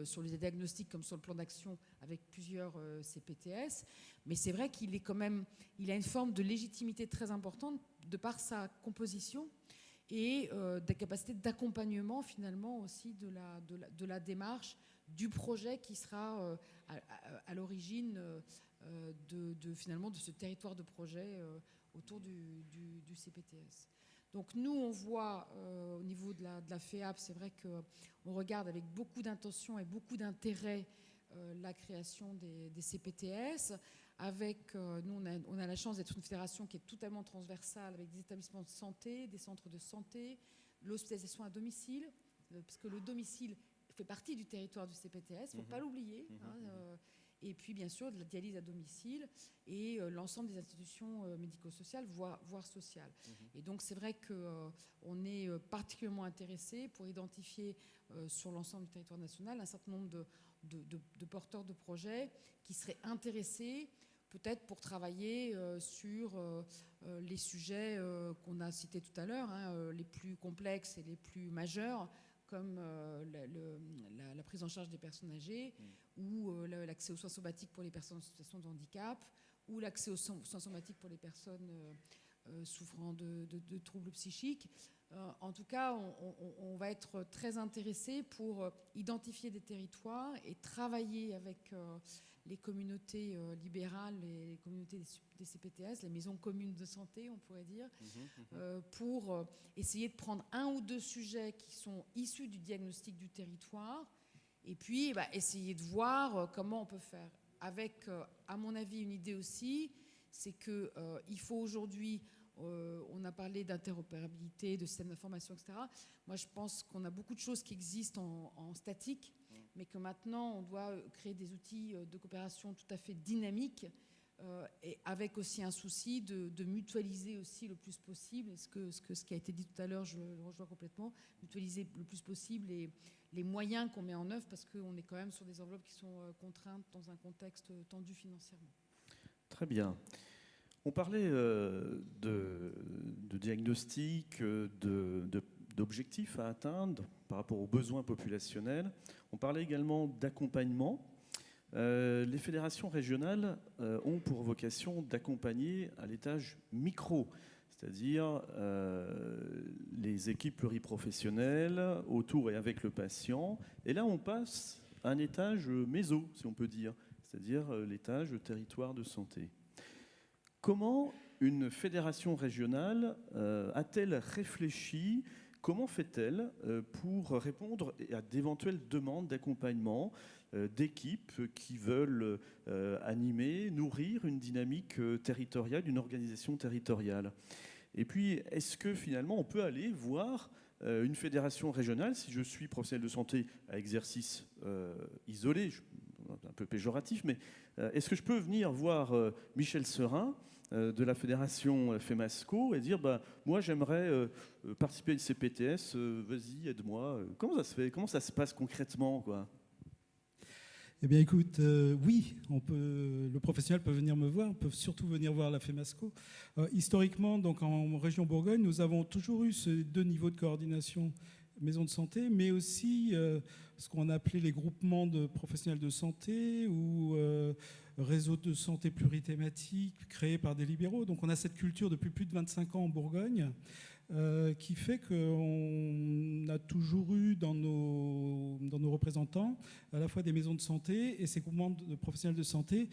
sur les diagnostics comme sur le plan d'action avec plusieurs CPTS. Mais c'est vrai qu'il a une forme de légitimité très importante de par sa composition et de capacité d'accompagnement finalement aussi de la démarche du projet qui sera à l'origine finalement de ce territoire de projet autour du CPTS. Donc nous, on voit au niveau de la FEAP, c'est vrai qu'on regarde avec beaucoup d'intention et beaucoup d'intérêt la création des CPTS. Nous, on a la chance d'être une fédération qui est totalement transversale, avec des établissements de santé, des centres de santé, l'hospitalisation à domicile, parce que le domicile fait partie du territoire du CPTS, il ne faut pas l'oublier. Et puis, bien sûr, de la dialyse à domicile et l'ensemble des institutions médico-sociales, voire sociales. Et donc, c'est vrai qu'on est particulièrement intéressé pour identifier sur l'ensemble du territoire national un certain nombre de porteurs de projets qui seraient intéressés peut-être pour travailler sur les sujets qu'on a cités tout à l'heure, hein, les plus complexes et les plus majeurs, comme la prise en charge des personnes âgées, ou l'accès aux soins somatiques pour les personnes en situation de handicap, ou l'accès aux soins somatiques pour les personnes souffrant de troubles psychiques. En tout cas, on va être très intéressé pour identifier des territoires et travailler avec les communautés libérales, les communautés des CPTS, les maisons communes de santé, on pourrait dire, pour essayer de prendre un ou deux sujets qui sont issus du diagnostic du territoire et puis essayer de voir comment on peut faire. Avec, à mon avis, une idée aussi, c'est qu'il faut aujourd'hui... on a parlé d'interopérabilité, de système d'information, etc. Moi, je pense qu'on a beaucoup de choses qui existent en statique, mais que maintenant, on doit créer des outils de coopération tout à fait dynamiques, et avec aussi un souci de mutualiser aussi le plus possible, et ce qui a été dit tout à l'heure, je le rejoins complètement, mutualiser le plus possible les moyens qu'on met en œuvre, parce qu'on est quand même sur des enveloppes qui sont contraintes dans un contexte tendu financièrement. Très bien. On parlait de diagnostic, d'objectifs à atteindre par rapport aux besoins populationnels. On parlait également d'accompagnement. Les fédérations régionales ont pour vocation d'accompagner à l'étage micro c'est-à-dire les équipes pluriprofessionnelles autour et avec le patient. Et là, on passe à un étage méso, si on peut dire, c'est-à-dire l'étage territoire de santé. Comment une fédération régionale a-t-elle réfléchi? Comment fait-elle pour répondre à d'éventuelles demandes d'accompagnement d'équipes qui veulent animer, nourrir une dynamique territoriale, une organisation territoriale? Et puis, est-ce que finalement on peut aller voir une fédération régionale, si je suis professionnel de santé à exercice isolé, un peu péjoratif, mais est-ce que je peux venir voir Michel Serin de la fédération FEMASCO et dire moi j'aimerais participer à une CPTS, vas-y aide-moi. Comment ça se fait? Comment ça se passe concrètement, quoi? Eh bien, écoute, oui, le professionnel peut venir me voir, peut surtout venir voir la FEMASCO. Historiquement, donc en région Bourgogne, nous avons toujours eu ces 2 niveaux de coordination, maison de santé, mais aussi ce qu'on appelait les groupements de professionnels de santé ou réseaux de santé plurithématiques créés par des libéraux. Donc on a cette culture depuis plus de 25 ans en Bourgogne. Qui fait qu'on a toujours eu dans nos représentants à la fois des maisons de santé et ces groupements de professionnels de santé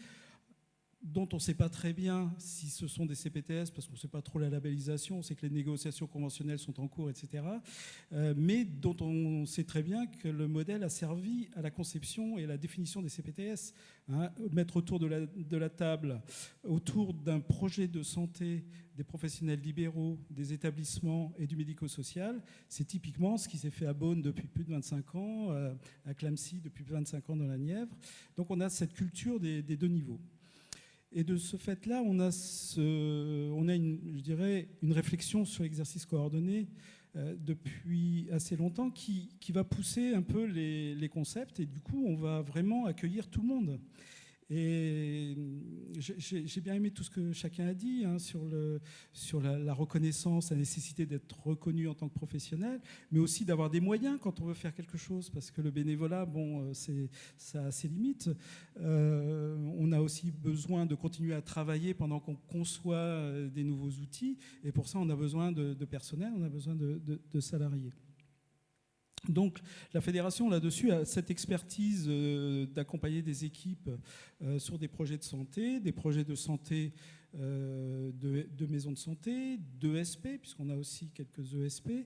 dont on ne sait pas très bien si ce sont des CPTS, parce qu'on ne sait pas trop la labellisation, on sait que les négociations conventionnelles sont en cours, etc., mais dont on sait très bien que le modèle a servi à la conception et à la définition des CPTS. Mettre autour de la table, autour d'un projet de santé, des professionnels libéraux, des établissements et du médico-social, c'est typiquement ce qui s'est fait à Beaune depuis plus de 25 ans, à Clamecy depuis 25 ans dans la Nièvre. Donc on a cette culture des 2 niveaux. Et de ce fait-là, on a une réflexion sur l'exercice coordonné depuis assez longtemps qui va pousser un peu les concepts. Et du coup, on va vraiment accueillir tout le monde. Et j'ai bien aimé tout ce que chacun a dit sur la reconnaissance, la nécessité d'être reconnu en tant que professionnel, mais aussi d'avoir des moyens quand on veut faire quelque chose, parce que le bénévolat, ça a ses limites. On a aussi besoin de continuer à travailler pendant qu'on conçoit des nouveaux outils, et pour ça, on a besoin de personnel, on a besoin de salariés. Donc la fédération là-dessus a cette expertise d'accompagner des équipes sur des projets de santé de maisons de santé, d'ESP, puisqu'on a aussi quelques ESP,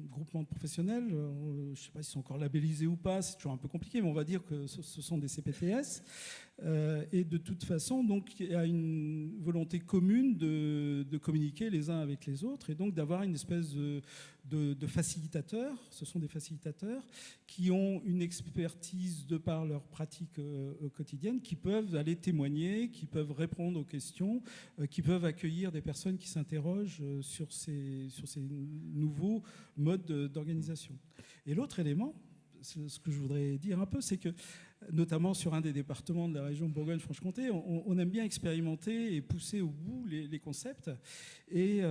groupements de professionnels, je ne sais pas s'ils sont encore labellisés ou pas, c'est toujours un peu compliqué, mais on va dire que ce sont des CPTS. Et de toute façon, donc, il y a une volonté commune de communiquer les uns avec les autres et donc d'avoir une espèce de facilitateurs. Ce sont des facilitateurs qui ont une expertise de par leur pratique quotidienne, qui peuvent aller témoigner, qui peuvent répondre aux questions, qui peuvent accueillir des personnes qui s'interrogent sur ces nouveaux modes d'organisation. Et l'autre élément, ce que je voudrais dire un peu, c'est que notamment sur un des départements de la région Bourgogne-Franche-Comté, on aime bien expérimenter et pousser au bout les concepts. Et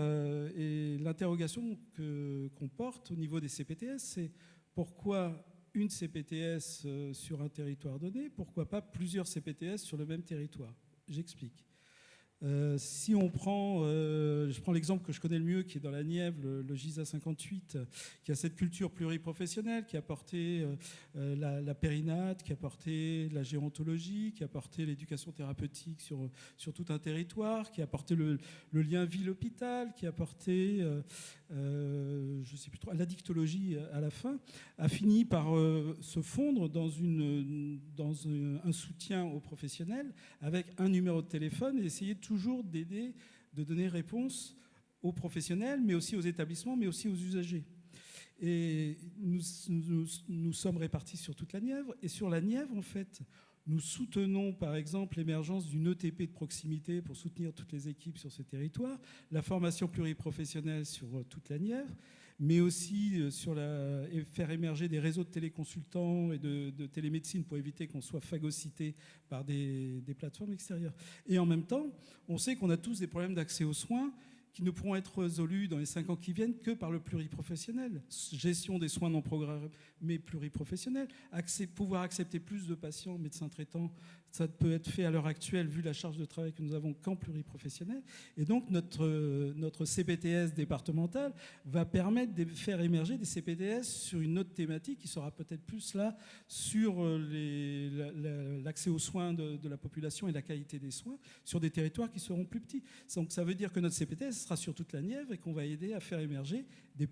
l'interrogation qu'on porte au niveau des CPTS, c'est pourquoi une CPTS sur un territoire donné, pourquoi pas plusieurs CPTS sur le même territoire? J'explique. Si on prend, je prends l'exemple que je connais le mieux, qui est dans la Nièvre, le GISA 58, qui a cette culture pluriprofessionnelle, qui a porté la périnate, qui a porté la gérontologie, qui a porté l'éducation thérapeutique sur tout un territoire, qui a porté le lien ville-hôpital, qui a porté, je sais plus trop, l'addictologie à la fin, a fini par se fondre dans un soutien aux professionnels avec un numéro de téléphone et essayer toujours d'aider, de donner réponse aux professionnels, mais aussi aux établissements, mais aussi aux usagers. Et nous sommes répartis sur toute la Nièvre. Et sur la Nièvre, en fait, nous soutenons par exemple l'émergence d'une ETP de proximité pour soutenir toutes les équipes sur ce territoire, la formation pluriprofessionnelle sur toute la Nièvre, mais aussi faire émerger des réseaux de téléconsultants et de télémédecine pour éviter qu'on soit phagocyté par des plateformes extérieures. Et en même temps, on sait qu'on a tous des problèmes d'accès aux soins qui ne pourront être résolus dans les 5 ans qui viennent que par le pluriprofessionnel. Gestion des soins non programmés pluriprofessionnels, pouvoir accepter plus de patients, médecins traitants, ça peut être fait à l'heure actuelle vu la charge de travail que nous avons qu'en pluriprofessionnel. Et donc notre CPTS départemental va permettre de faire émerger des CPTS sur une autre thématique qui sera peut-être plus là sur l'accès aux soins de la population et la qualité des soins sur des territoires qui seront plus petits. Donc ça veut dire que notre CPTS sera sur toute la Nièvre et qu'on va aider à faire émerger des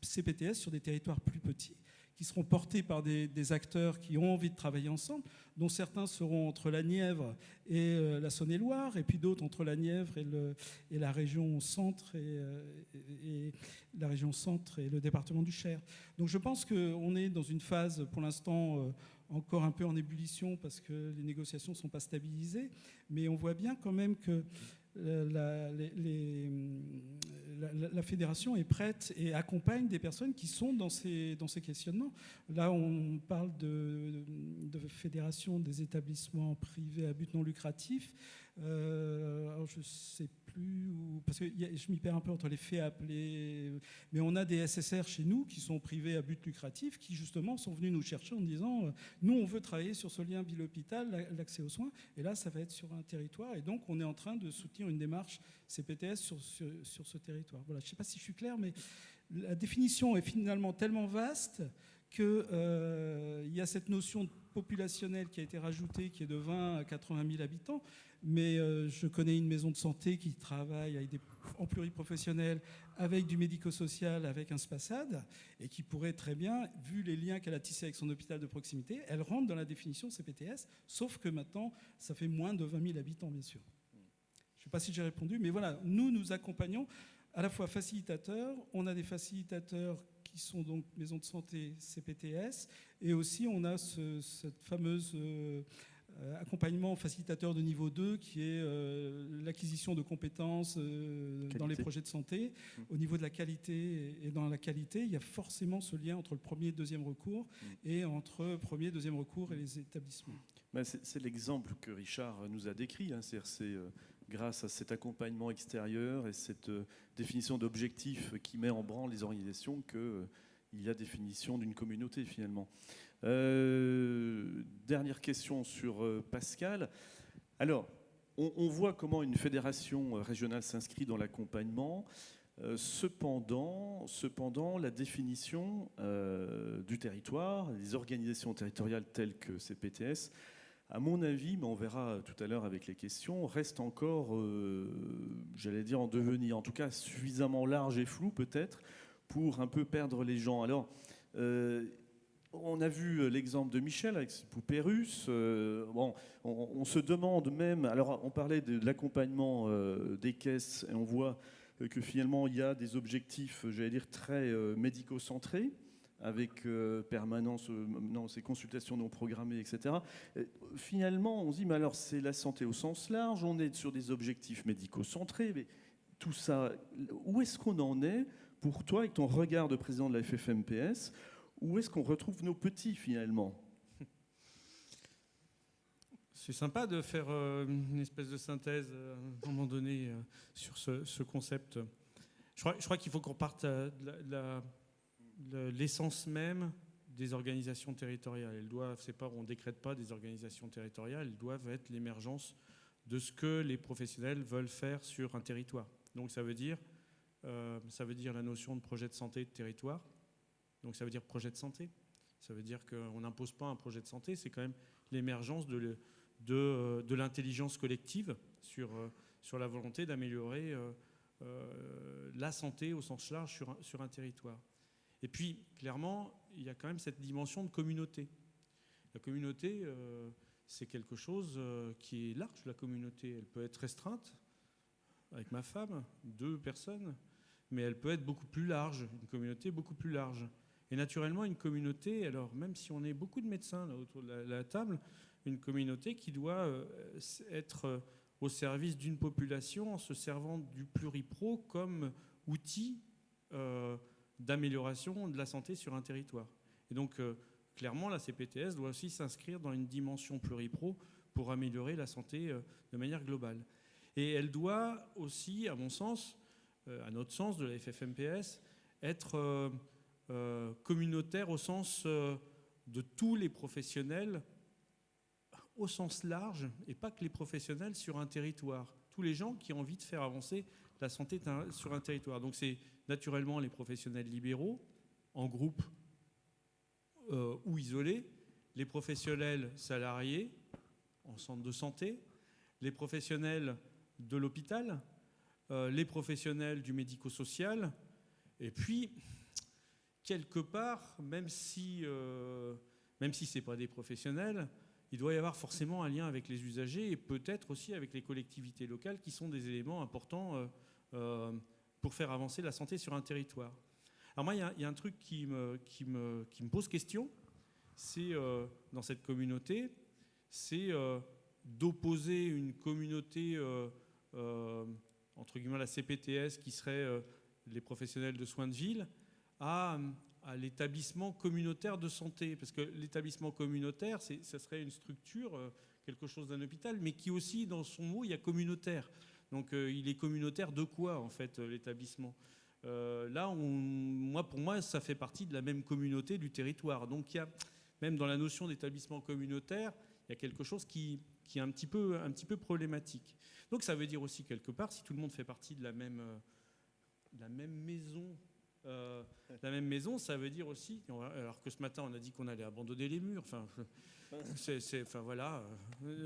CPTS sur des territoires plus petits qui seront portés par des acteurs qui ont envie de travailler ensemble, dont certains seront entre la Nièvre et la Saône-et-Loire, et puis d'autres entre la Nièvre et la région centre et la région centre et le département du Cher. Donc je pense qu'on est dans une phase, pour l'instant, encore un peu en ébullition parce que les négociations ne sont pas stabilisées, mais on voit bien quand même que la fédération est prête et accompagne des personnes qui sont dans ces questionnements. Là, on parle de fédération des établissements privés à but non lucratif. Alors je ne sais plus, parce que je m'y perds un peu entre les FEAP, mais on a des SSR chez nous qui sont privés à but lucratif, qui justement sont venus nous chercher en disant nous on veut travailler sur ce lien ville-hôpital, l'accès aux soins, et là ça va être sur un territoire, et donc on est en train de soutenir une démarche CPTS sur ce territoire. Voilà, je ne sais pas si je suis clair, mais la définition est finalement tellement vaste qu'il y a cette notion populationnelle qui a été rajoutée, qui est de 20 à 80 000 habitants. Mais je connais une maison de santé qui travaille en pluriprofessionnel, avec du médico-social, avec un SPASAD, et qui pourrait très bien, vu les liens qu'elle a tissés avec son hôpital de proximité, elle rentre dans la définition CPTS, sauf que maintenant, ça fait moins de 20 000 habitants, bien sûr. Je ne sais pas si j'ai répondu, mais voilà, nous accompagnons à la fois facilitateurs, on a des facilitateurs qui sont donc maisons de santé CPTS, et aussi on a cette fameuse accompagnement facilitateur de niveau 2 qui est l'acquisition de compétences dans les projets de santé. Au niveau de la qualité, et dans la qualité, il y a forcément ce lien entre le premier et le deuxième recours et entre premier et deuxième recours et les établissements. Ben c'est l'exemple que Richard nous a décrit, hein. C'est grâce à cet accompagnement extérieur et cette définition d'objectifs qui met en branle les organisations qu'il y a définition d'une communauté finalement. Dernière question sur Pascal. Alors, on voit comment une fédération régionale s'inscrit dans l'accompagnement. Cependant, la définition du territoire, les organisations territoriales telles que CPTS, à mon avis, mais on verra tout à l'heure avec les questions, reste encore, j'allais dire, en devenir, en tout cas suffisamment large et flou peut-être, pour un peu perdre les gens. Alors, on a vu l'exemple de Michel avec ses poupées russes. Bon, on se demande même, alors on parlait de l'accompagnement des caisses, et on voit que finalement il y a des objectifs, j'allais dire, très médico-centrés, avec permanence, ces consultations non programmées, etc. Finalement, on se dit, mais alors c'est la santé au sens large, on est sur des objectifs médico-centrés, mais tout ça, où est-ce qu'on en est pour toi, avec ton regard de président de la FFMPS, où est-ce qu'on retrouve nos petits finalement ? C'est sympa de faire une espèce de synthèse à un moment donné sur ce concept. Je crois qu'il faut qu'on parte de l'essence même des organisations territoriales. On ne décrète pas des organisations territoriales, elles doivent être l'émergence de ce que les professionnels veulent faire sur un territoire. Donc ça veut dire la notion de projet de santé de territoire. Donc ça veut dire projet de santé. Ça veut dire qu'on n'impose pas un projet de santé, c'est quand même l'émergence de l'intelligence collective sur la volonté d'améliorer la santé au sens large sur un territoire. Et puis, clairement, il y a quand même cette dimension de communauté. La communauté, c'est quelque chose qui est large, la communauté. Elle peut être restreinte, avec ma femme, 2 personnes, mais elle peut être beaucoup plus large, une communauté beaucoup plus large. Et naturellement, une communauté, alors même si on est beaucoup de médecins là, autour de la table, une communauté qui doit être au service d'une population en se servant du pluripro comme outil d'amélioration de la santé sur un territoire. Et donc, clairement, la CPTS doit aussi s'inscrire dans une dimension pluripro pour améliorer la santé de manière globale. Et elle doit aussi, à mon sens, à notre sens, de la FFMPS, être communautaire au sens de tous les professionnels, au sens large, et pas que les professionnels sur un territoire. Tous les gens qui ont envie de faire avancer la santé sur un territoire. Donc c'est naturellement les professionnels libéraux, en groupe ou isolés, les professionnels salariés en centre de santé, les professionnels de l'hôpital, les professionnels du médico-social, et puis, quelque part, même si ce n'est pas des professionnels, il doit y avoir forcément un lien avec les usagers et peut-être aussi avec les collectivités locales qui sont des éléments importants pour faire avancer la santé sur un territoire. Alors moi, il y a un truc qui me pose question, c'est dans cette communauté, c'est d'opposer une communauté, entre guillemets la CPTS, qui serait les professionnels de soins de ville, à l'établissement communautaire de santé. Parce que l'établissement communautaire, ça serait une structure, quelque chose d'un hôpital, mais qui aussi, dans son mot, il y a communautaire. Donc il est communautaire de quoi, en fait, l'établissement ? Là, pour moi, ça fait partie de la même communauté du territoire. Donc il y a, même dans la notion d'établissement communautaire, il y a quelque chose qui est un petit peu problématique. Donc ça veut dire aussi, quelque part, si tout le monde fait partie de la même maison, ça veut dire aussi, alors que ce matin on a dit qu'on allait abandonner les murs, voilà,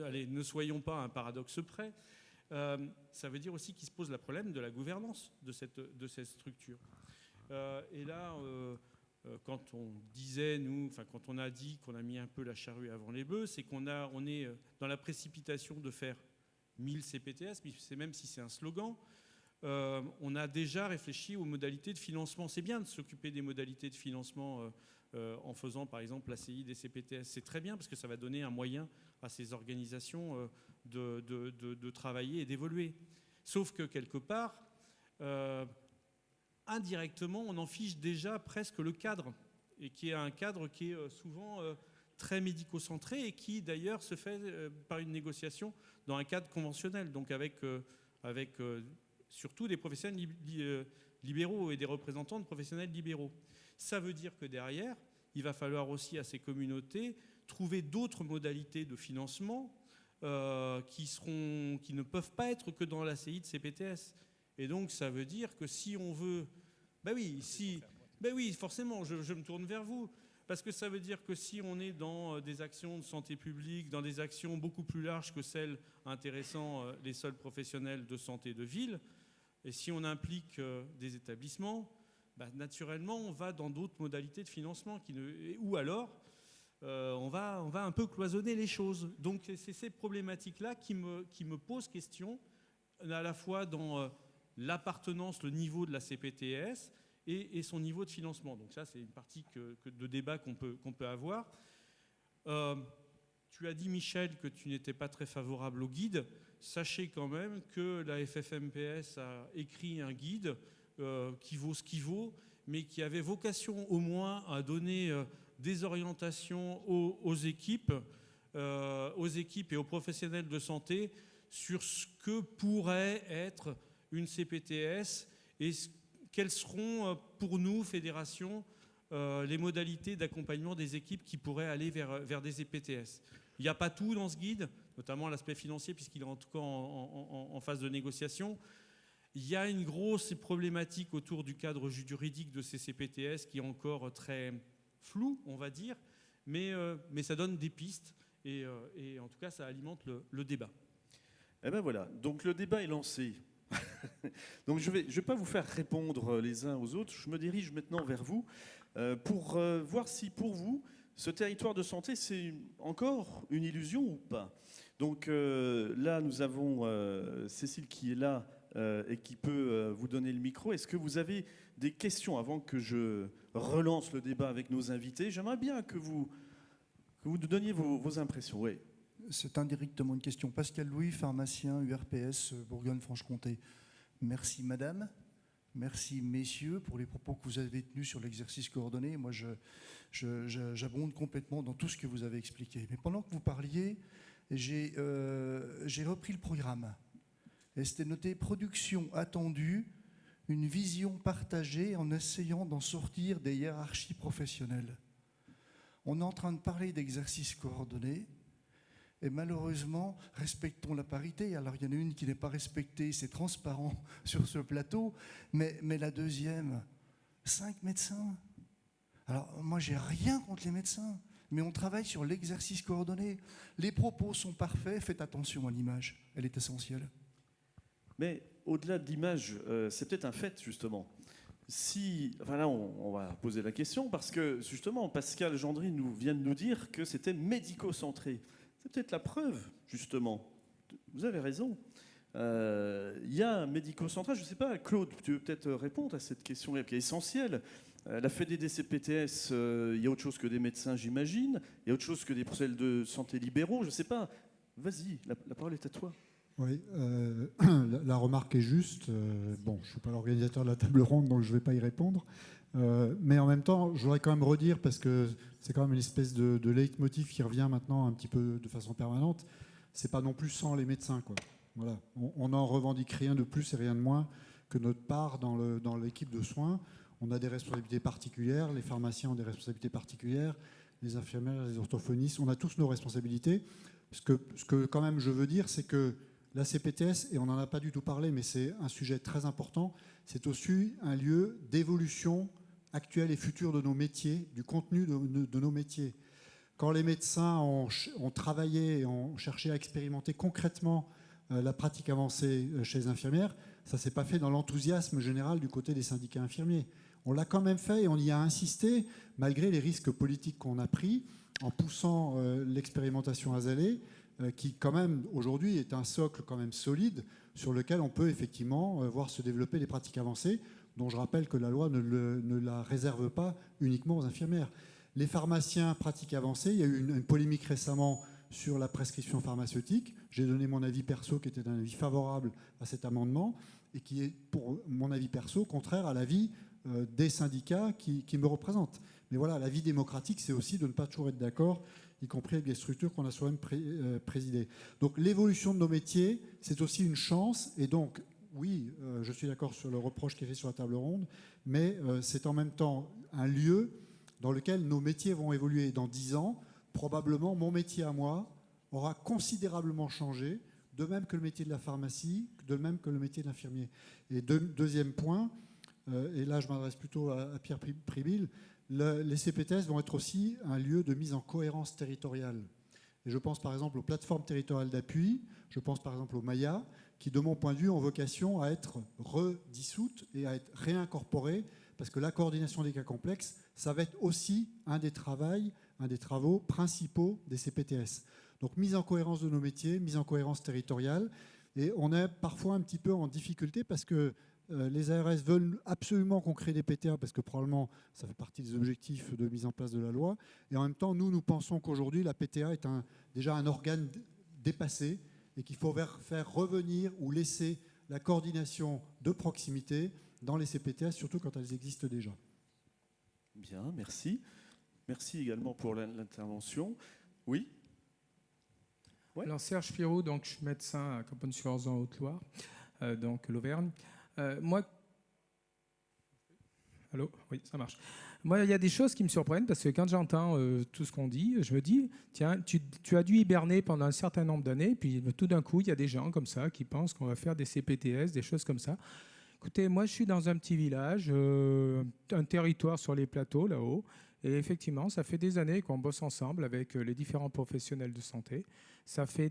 allez, ne soyons pas à un paradoxe près, ça veut dire aussi qu'il se pose le problème de la gouvernance de cette structure. Et là, quand on disait, quand on a dit qu'on a mis un peu la charrue avant les bœufs, c'est qu'on est dans la précipitation de faire 1000 CPTS, même si c'est un slogan. On a déjà réfléchi aux modalités de financement. C'est bien de s'occuper des modalités de financement en faisant par exemple l'ACI des CPTS. C'est très bien parce que ça va donner un moyen à ces organisations de travailler et d'évoluer. Sauf que quelque part, indirectement, on en fiche déjà presque le cadre, et qui est un cadre qui est souvent très médico-centré et qui d'ailleurs se fait par une négociation dans un cadre conventionnel, donc avec surtout des professionnels libéraux et des représentants de professionnels libéraux. Ça veut dire que derrière, il va falloir aussi à ces communautés trouver d'autres modalités de financement qui ne peuvent pas être que dans l'ACI de CPTS. Et donc ça veut dire que si on veut... oui, forcément, je me tourne vers vous. Parce que ça veut dire que si on est dans des actions de santé publique, dans des actions beaucoup plus larges que celles intéressant les seuls professionnels de santé de ville, et si on implique des établissements, naturellement, on va dans d'autres modalités de financement. Ou alors, on va un peu cloisonner les choses. Donc c'est ces problématiques-là qui me posent question, à la fois dans l'appartenance, le niveau de la CPTS, et son niveau de financement. Donc ça, c'est une partie de débat qu'on peut avoir. Tu as dit, Michel, que tu n'étais pas très favorable au guide. Sachez quand même que la FFMPS a écrit un guide qui vaut ce qu'il vaut, mais qui avait vocation au moins à donner des orientations aux équipes et aux professionnels de santé sur ce que pourrait être une CPTS et quelles seront pour nous, fédération, les modalités d'accompagnement des équipes qui pourraient aller vers des CPTS. Il n'y a pas tout dans ce guide, notamment l'aspect financier, puisqu'il est en tout cas en phase de négociation. Il y a une grosse problématique autour du cadre juridique de ces CPTS qui est encore très flou, on va dire, mais ça donne des pistes et en tout cas, ça alimente le débat. Eh bien voilà, donc le débat est lancé. Donc je vais pas vous faire répondre les uns aux autres, je me dirige maintenant vers vous pour voir si pour vous, ce territoire de santé, c'est encore une illusion ou pas. Donc là, nous avons Cécile qui est là et qui peut vous donner le micro. Est-ce que vous avez des questions avant que je relance le débat avec nos invités? J'aimerais bien que vous nous donniez vos impressions. Oui. C'est indirectement une question. Pascal Louis, pharmacien, URPS, Bourgogne-Franche-Comté. Merci madame, merci messieurs pour les propos que vous avez tenus sur l'exercice coordonné. Moi, j'abonde complètement dans tout ce que vous avez expliqué. Mais pendant que vous parliez, j'ai repris le programme. Et c'était noté « Production attendue une vision partagée en essayant d'en sortir des hiérarchies professionnelles. On est en train de parler d'exercices coordonnés et malheureusement, respectons la parité. Alors, il y en a une qui n'est pas respectée, c'est transparent sur ce plateau, mais la deuxième, 5 médecins. Alors, moi, j'ai rien contre les médecins, mais on travaille sur l'exercice coordonné. Les propos sont parfaits, faites attention à l'image, elle est essentielle. Mais au-delà de l'image, c'est peut-être un fait, justement. Enfin là, on va poser la question, parce que, justement, Pascal Gendry vient de nous dire que c'était médico-centré. C'est peut-être la preuve, justement. Vous avez raison. Il y a un médico-centré. Je ne sais pas, Claude, tu veux peut-être répondre à cette question qui est essentielle. La Fédé des CPTS, il y a autre chose que des médecins, j'imagine. Il y a autre chose que des professionnels de santé libéraux. Je ne sais pas. Vas-y, la parole est à toi. Oui, la remarque est juste. Bon, je ne suis pas l'organisateur de la table ronde, donc je ne vais pas y répondre. Mais en même temps, je voudrais quand même redire, parce que c'est quand même une espèce de leitmotiv qui revient maintenant un petit peu de façon permanente, c'est pas non plus sans les médecins, quoi. Voilà. On n'en revendique rien de plus et rien de moins que notre part dans l'équipe de soins. On a des responsabilités particulières, les pharmaciens ont des responsabilités particulières, les infirmières, les orthophonistes, on a tous nos responsabilités. Ce que quand même je veux dire, c'est que la CPTS, et on n'en a pas du tout parlé, mais c'est un sujet très important, c'est aussi un lieu d'évolution actuelle et future de nos métiers, du contenu de nos métiers. Quand les médecins ont travaillé et ont cherché à expérimenter concrètement la pratique avancée chez les infirmières, ça ne s'est pas fait dans l'enthousiasme général du côté des syndicats infirmiers. On l'a quand même fait et on y a insisté, malgré les risques politiques qu'on a pris, en poussant l'expérimentation Asalée, qui quand même aujourd'hui est un socle quand même solide sur lequel on peut effectivement voir se développer les pratiques avancées, dont je rappelle que la loi ne la réserve pas uniquement aux infirmières. Les pharmaciens pratiques avancées, il y a eu une polémique récemment sur la prescription pharmaceutique. J'ai donné mon avis perso qui était un avis favorable à cet amendement et qui est, pour mon avis perso, contraire à l'avis des syndicats qui me représentent. Mais voilà, la vie démocratique, c'est aussi de ne pas toujours être d'accord, y compris avec les structures qu'on a soi-même présidées. Donc l'évolution de nos métiers, c'est aussi une chance. Et donc, oui, je suis d'accord sur le reproche qui est fait sur la table ronde, mais c'est en même temps un lieu dans lequel nos métiers vont évoluer. Dans 10 ans, probablement, mon métier à moi aura considérablement changé, de même que le métier de la pharmacie, de même que le métier de l'infirmier. Et deuxième point, et là je m'adresse plutôt à Pierre Pribil, les CPTS vont être aussi un lieu de mise en cohérence territoriale. Et je pense par exemple aux plateformes territoriales d'appui, je pense par exemple aux Maya, qui de mon point de vue ont vocation à être redissoutes et à être réincorporées, parce que la coordination des cas complexes, ça va être aussi un des travaux principaux des CPTS. Donc mise en cohérence de nos métiers, mise en cohérence territoriale, et on est parfois un petit peu en difficulté parce que les ARS veulent absolument qu'on crée des PTA parce que probablement ça fait partie des objectifs de mise en place de la loi. Et en même temps, nous pensons qu'aujourd'hui, la PTA est déjà un organe dépassé et qu'il faut faire revenir ou laisser la coordination de proximité dans les CPTA, surtout quand elles existent déjà. Bien, merci. Merci également pour l'intervention. Oui ? Ouais. Alors Serge Pirou, donc je suis médecin à Camponne-sur-Orge en Haute-Loire, donc l'Auvergne. Allô ? Oui, ça marche. Moi, il y a des choses qui me surprennent parce que quand j'entends tout ce qu'on dit, je me dis, tiens, tu as dû hiberner pendant un certain nombre d'années, puis tout d'un coup, il y a des gens comme ça qui pensent qu'on va faire des CPTS, des choses comme ça. Écoutez, moi, je suis dans un petit village, un territoire sur les plateaux, là-haut, et effectivement, ça fait des années qu'on bosse ensemble avec les différents professionnels de santé. Ça fait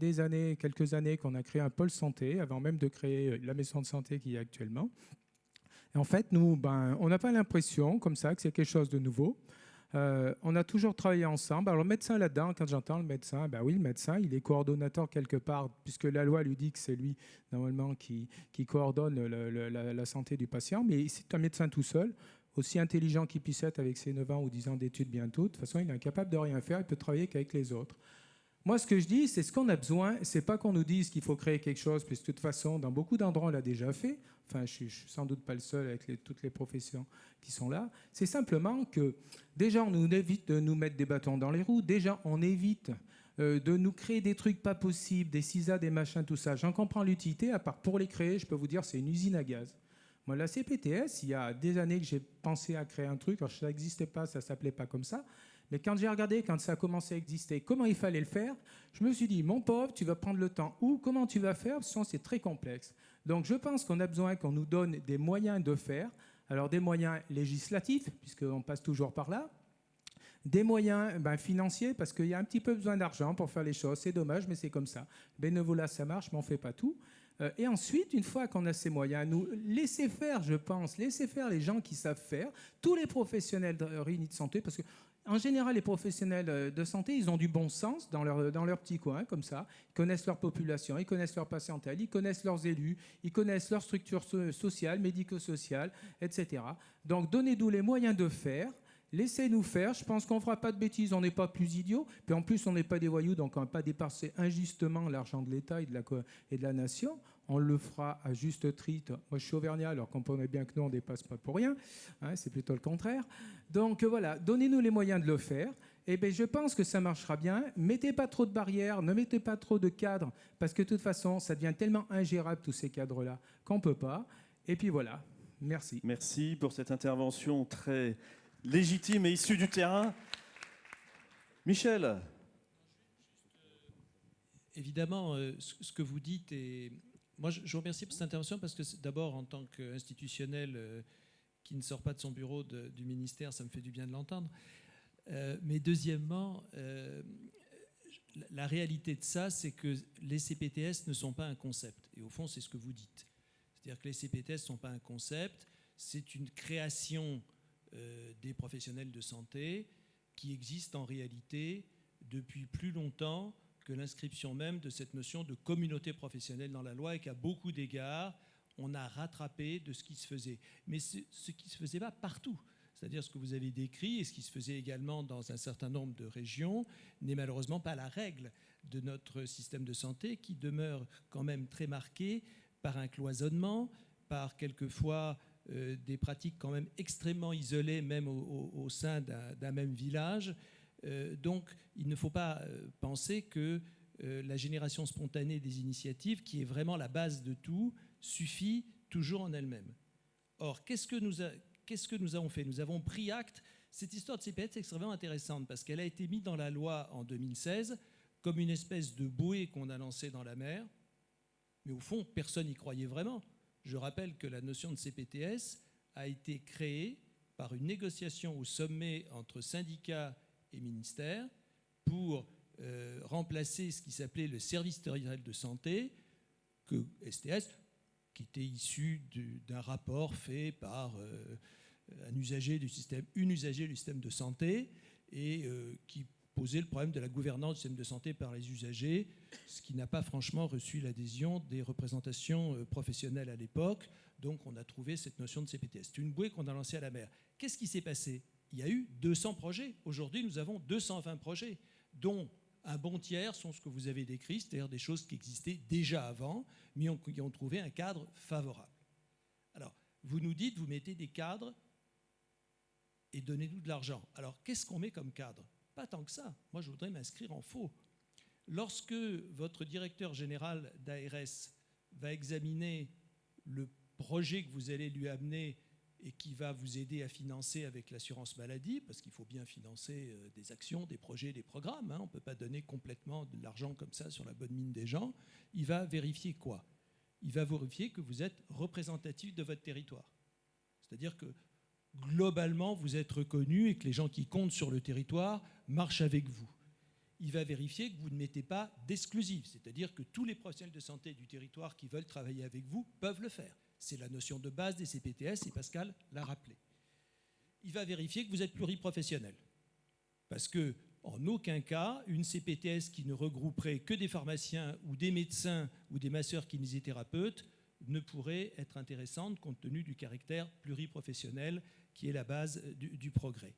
quelques années qu'on a créé un pôle santé, avant même de créer la maison de santé qu'il y a actuellement. Et en fait, nous, on n'a pas l'impression, comme ça, que c'est quelque chose de nouveau. On a toujours travaillé ensemble. Alors, le médecin là-dedans, quand j'entends le médecin, oui, le médecin, il est coordonnateur quelque part, puisque la loi lui dit que c'est lui, normalement, qui coordonne la santé du patient, mais c'est un médecin tout seul, aussi intelligent qu'il puisse être avec ses 9 ans ou 10 ans d'études bientôt. De toute façon, il est incapable de rien faire, il peut travailler qu'avec les autres. Moi, ce que je dis, c'est ce qu'on a besoin. C'est pas qu'on nous dise qu'il faut créer quelque chose, puisque de toute façon, dans beaucoup d'endroits, on l'a déjà fait. Enfin, je suis sans doute pas le seul avec toutes les professions qui sont là. C'est simplement que, déjà, on nous évite de nous mettre des bâtons dans les roues. Déjà, on évite de nous créer des trucs pas possibles, des CISA, des machins, tout ça. J'en comprends l'utilité, à part pour les créer, je peux vous dire, c'est une usine à gaz. Moi, la CPTS, il y a des années que j'ai pensé à créer un truc. Alors, ça n'existait pas, ça ne s'appelait pas comme ça. Mais quand j'ai regardé, quand ça a commencé à exister, comment il fallait le faire, je me suis dit, mon pauvre, tu vas prendre le temps. Ou comment tu vas faire, sinon c'est très complexe. Donc je pense qu'on a besoin qu'on nous donne des moyens de faire. Alors des moyens législatifs, puisqu'on passe toujours par là. Des moyens financiers, parce qu'il y a un petit peu besoin d'argent pour faire les choses. C'est dommage, mais c'est comme ça. Bénévolat, ça marche, mais on ne fait pas tout. Et ensuite, une fois qu'on a ces moyens, nous laisser faire, je pense, laisser faire les gens qui savent faire, tous les professionnels réunis de santé, parce que en général, les professionnels de santé, ils ont du bon sens dans leur petit coin, comme ça. Ils connaissent leur population, ils connaissent leur patientèle, ils connaissent leurs élus, ils connaissent leurs structures sociales, médico-sociales, etc. Donc, donnez-nous les moyens de faire. Laissez-nous faire. Je pense qu'on ne fera pas de bêtises, on n'est pas plus idiots. Puis en plus, on n'est pas des voyous, donc on ne va pas dépenser injustement l'argent de l'État et de la nation. On le fera à juste titre. Moi, je suis auvergnat, alors comprenez bien que nous, on ne dépasse pas pour rien. Hein, c'est plutôt le contraire. Donc voilà, donnez-nous les moyens de le faire. Et bien, je pense que ça marchera bien. Mettez pas trop de barrières, ne mettez pas trop de cadres, parce que de toute façon, ça devient tellement ingérable, tous ces cadres-là, qu'on ne peut pas. Et puis voilà, merci. Merci pour cette intervention très légitime et issue du terrain. Michel. Évidemment, ce que vous dites est... Moi, je vous remercie pour cette intervention parce que d'abord, en tant qu'institutionnel qui ne sort pas de son bureau du ministère, ça me fait du bien de l'entendre. Mais deuxièmement, la réalité de ça, c'est que les CPTS ne sont pas un concept. Et au fond, c'est ce que vous dites. C'est-à-dire que les CPTS ne sont pas un concept, c'est une création des professionnels de santé qui existe en réalité depuis plus longtemps que l'inscription même de cette notion de communauté professionnelle dans la loi et qu'à beaucoup d'égards, on a rattrapé de ce qui se faisait. Mais ce qui ne se faisait pas partout. C'est-à-dire ce que vous avez décrit et ce qui se faisait également dans un certain nombre de régions n'est malheureusement pas la règle de notre système de santé qui demeure quand même très marqué par un cloisonnement, par quelquefois des pratiques quand même extrêmement isolées même au sein d'un même village. Donc, il ne faut pas penser que la génération spontanée des initiatives, qui est vraiment la base de tout, suffit toujours en elle-même. Or, qu'est-ce que nous avons fait? Nous avons pris acte. Cette histoire de CPTS est extrêmement intéressante parce qu'elle a été mise dans la loi en 2016 comme une espèce de bouée qu'on a lancée dans la mer. Mais au fond, personne n'y croyait vraiment. Je rappelle que la notion de CPTS a été créée par une négociation au sommet entre syndicats et ministères pour remplacer ce qui s'appelait le service territorial de santé, que STS, qui était issu d'un rapport fait par une usagère du système de santé et qui posait le problème de la gouvernance du système de santé par les usagers, ce qui n'a pas franchement reçu l'adhésion des représentations professionnelles à l'époque. Donc on a trouvé cette notion de CPTS. C'est une bouée qu'on a lancée à la mer. Qu'est-ce qui s'est passé? Il y a eu 200 projets. Aujourd'hui, nous avons 220 projets, dont un bon tiers sont ce que vous avez décrit, c'est-à-dire des choses qui existaient déjà avant, mais qui ont trouvé un cadre favorable. Alors, vous nous dites, vous mettez des cadres et donnez-nous de l'argent. Alors, qu'est-ce qu'on met comme cadre? Pas tant que ça. Moi, je voudrais m'inscrire en faux. Lorsque votre directeur général d'ARS va examiner le projet que vous allez lui amener et qui va vous aider à financer avec l'assurance maladie, parce qu'il faut bien financer des actions, des projets, des programmes. Hein. On ne peut pas donner complètement de l'argent comme ça sur la bonne mine des gens. Il va vérifier quoi? Il va vérifier que vous êtes représentatif de votre territoire. C'est-à-dire que globalement, vous êtes reconnu et que les gens qui comptent sur le territoire marchent avec vous. Il va vérifier que vous ne mettez pas d'exclusif, c'est-à-dire que tous les professionnels de santé du territoire qui veulent travailler avec vous peuvent le faire. C'est la notion de base des CPTS et Pascal l'a rappelé. Il va vérifier que vous êtes pluriprofessionnel. Parce que, en aucun cas, une CPTS qui ne regrouperait que des pharmaciens ou des médecins ou des masseurs kinésithérapeutes ne pourrait être intéressante compte tenu du caractère pluriprofessionnel qui est la base du progrès.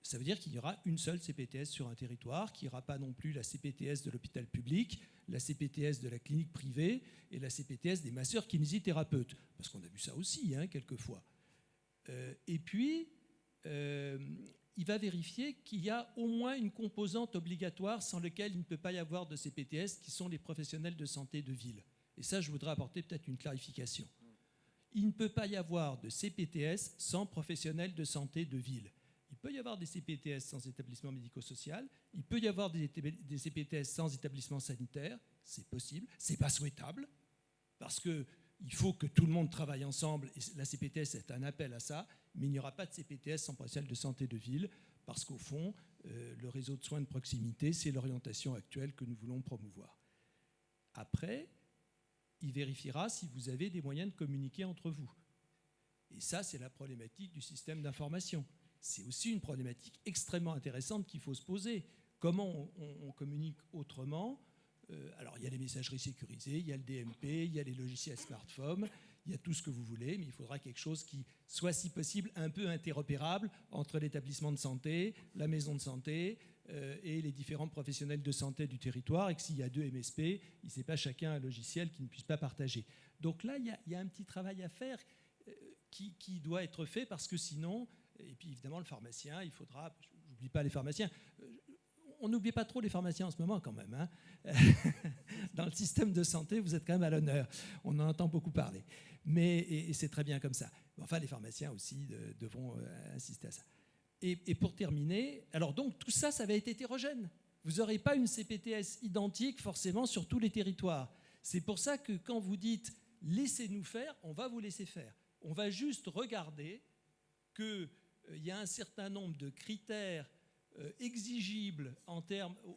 Ça veut dire qu'il y aura une seule CPTS sur un territoire, qu'il n'y aura pas non plus la CPTS de l'hôpital public, la CPTS de la clinique privée et la CPTS des masseurs kinésithérapeutes. Parce qu'on a vu ça aussi, hein, quelquefois. Et puis, il va vérifier qu'il y a au moins une composante obligatoire sans laquelle il ne peut pas y avoir de CPTS, qui sont les professionnels de santé de ville. Et ça, je voudrais apporter peut-être une clarification. Il ne peut pas y avoir de CPTS sans professionnels de santé de ville. Il peut y avoir des CPTS sans établissement médico-social, il peut y avoir des CPTS sans établissement sanitaire, c'est possible, c'est pas souhaitable, parce qu'il faut que tout le monde travaille ensemble, et la CPTS est un appel à ça, mais il n'y aura pas de CPTS sans professionnels de santé de ville, parce qu'au fond, le réseau de soins de proximité, c'est l'orientation actuelle que nous voulons promouvoir. Après, il vérifiera si vous avez des moyens de communiquer entre vous. Et ça, c'est la problématique du système d'information. C'est aussi une problématique extrêmement intéressante qu'il faut se poser. Comment on communique autrement ? Alors, il y a les messageries sécurisées, il y a le DMP, il y a les logiciels smartphone, il y a tout ce que vous voulez, mais il faudra quelque chose qui soit, si possible, un peu interopérable entre l'établissement de santé, la maison de santé et les différents professionnels de santé du territoire, et que s'il y a 2 MSP, il n'y ait pas chacun un logiciel qui ne puisse pas partager. Donc là, il y a un petit travail à faire qui doit être fait, parce que sinon, et puis évidemment le pharmacien, il faudra, j'oublie pas les pharmaciens, on n'oublie pas trop les pharmaciens en ce moment quand même, hein. Dans le système de santé, vous êtes quand même à l'honneur, on en entend beaucoup parler, et c'est très bien comme ça. Enfin, les pharmaciens aussi devront insister à ça. Et pour terminer, alors donc tout ça, ça va être hétérogène. Vous n'aurez pas une CPTS identique forcément sur tous les territoires. C'est pour ça que quand vous dites « laissez-nous faire », on va vous laisser faire. On va juste regarder qu'il y a un certain nombre de critères exigibles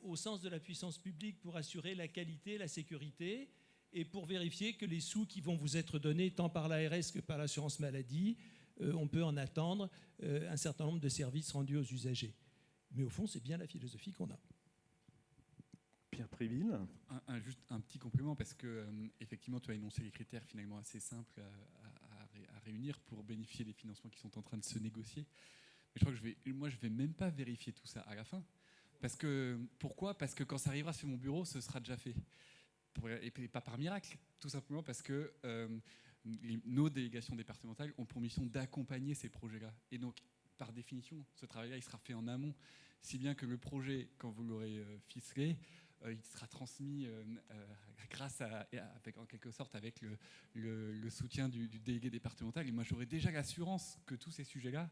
au sens de la puissance publique pour assurer la qualité, la sécurité, et pour vérifier que les sous qui vont vous être donnés tant par l'ARS que par l'assurance maladie, on peut en attendre un certain nombre de services rendus aux usagers. Mais au fond, c'est bien la philosophie qu'on a. Pierre Préville. Juste un petit complément, parce que effectivement, tu as énoncé les critères finalement assez simples à réunir pour bénéficier des financements qui sont en train de se négocier. Mais je crois que moi, je vais même pas vérifier tout ça à la fin. Pourquoi ? Parce que quand ça arrivera sur mon bureau, ce sera déjà fait. Et pas par miracle, tout simplement parce que nos délégations départementales ont pour mission d'accompagner ces projets-là. Et donc, par définition, ce travail-là, il sera fait en amont, si bien que le projet, quand vous l'aurez ficelé, il sera transmis grâce en quelque sorte avec le soutien du délégué départemental. Et moi, j'aurai déjà l'assurance que tous ces sujets-là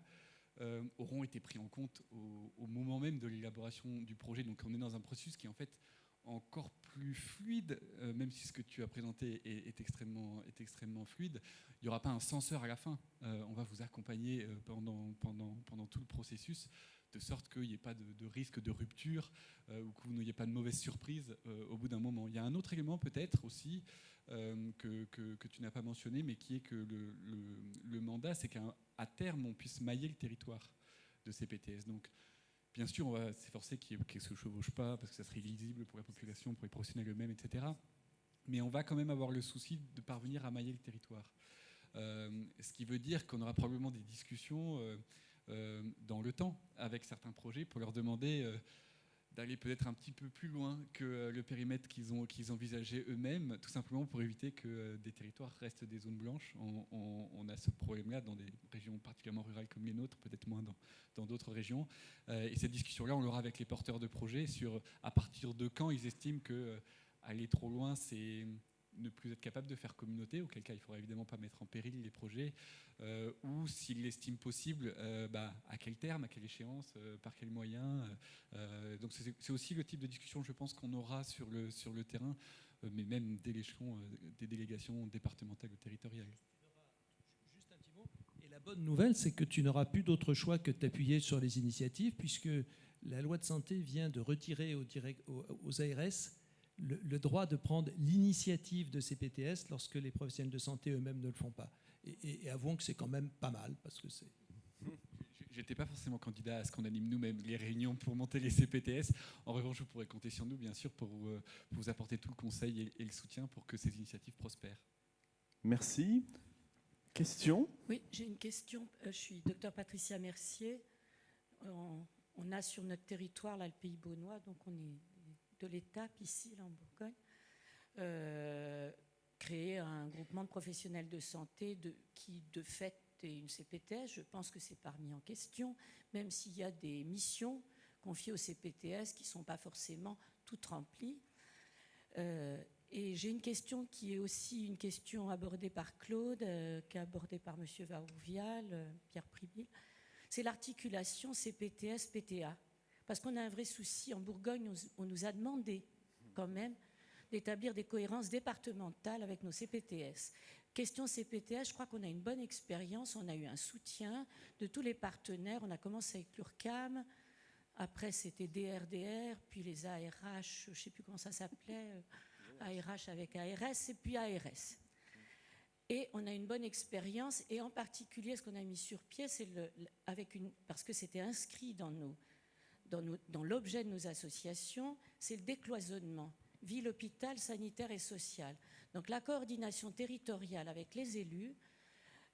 auront été pris en compte au moment même de l'élaboration du projet. Donc on est dans un processus qui est en fait encore plus fluide, même si ce que tu as présenté est extrêmement fluide. Il n'y aura pas un censeur à la fin. On va vous accompagner pendant tout le processus, de sorte qu'il n'y ait pas de risque de rupture ou que vous n'ayez pas de mauvaise surprise au bout d'un moment. Il y a un autre élément peut-être aussi que tu n'as pas mentionné, mais qui est que le mandat, c'est qu'à terme, on puisse mailler le territoire de ces PTS. Donc, bien sûr, on va s'efforcer qu'ils ne se chevauchent pas, parce que ça serait illisible pour la population, pour les professionnels eux-mêmes, etc. Mais on va quand même avoir le souci de parvenir à mailler le territoire. Ce qui veut dire qu'on aura probablement des discussions dans le temps avec certains projets pour leur demander d'aller peut-être un petit peu plus loin que le périmètre qu'ils envisageaient eux-mêmes, tout simplement pour éviter que des territoires restent des zones blanches. On a ce problème-là dans des régions particulièrement rurales comme les nôtres, peut-être moins dans d'autres régions. Et cette discussion-là, on l'aura avec les porteurs de projets sur à partir de quand ils estiment que aller trop loin, c'est ne plus être capable de faire communauté, auquel cas il ne faudra évidemment pas mettre en péril les projets, ou s'ils l'estiment possible, à quel terme, à quelle échéance, par quels moyens. Donc c'est aussi le type de discussion, je pense, qu'on aura sur le terrain, mais même dès l'échelon des délégations départementales ou territoriales. Juste un petit mot. Et la bonne nouvelle, c'est que tu n'auras plus d'autre choix que de t'appuyer sur les initiatives, puisque la loi de santé vient de retirer aux ARS le droit de prendre l'initiative de ces PTS lorsque les professionnels de santé eux-mêmes ne le font pas. Et avouons que c'est quand même pas mal, parce que c'est... J'étais pas forcément candidat à ce qu'on anime nous-mêmes les réunions pour monter les CPTS. En revanche, vous pourrez compter sur nous, bien sûr, pour vous apporter tout le conseil et le soutien pour que ces initiatives prospèrent. Merci. Question ? Oui, j'ai une question. Je suis docteur Patricia Mercier. On a sur notre territoire, là, le Pays Beaunois, donc on est de l'étape ici, là, en Bourgogne, créer un groupement de professionnels de santé qui, de fait, est une CPTS. Je pense que c'est pas remis en question, même s'il y a des missions confiées aux CPTS qui ne sont pas forcément toutes remplies. Et Et j'ai une question qui est aussi une question abordée par Claude, qui est abordée par M. Varouvial, Pierre Priville. C'est l'articulation CPTS-PTA. Parce qu'on a un vrai souci. En Bourgogne, on nous a demandé quand même d'établir des cohérences départementales avec nos CPTS. Question CPTS, je crois qu'on a une bonne expérience. On a eu un soutien de tous les partenaires. On a commencé avec l'URCAM. Après, c'était DRDR, puis les ARH, je ne sais plus comment ça s'appelait, ARH avec ARS, et puis ARS. Et on a une bonne expérience, et en particulier, ce qu'on a mis sur pied, c'est parce que c'était inscrit dans l'objet de nos associations, c'est le décloisonnement, ville, hôpital, sanitaire et social. Donc la coordination territoriale avec les élus,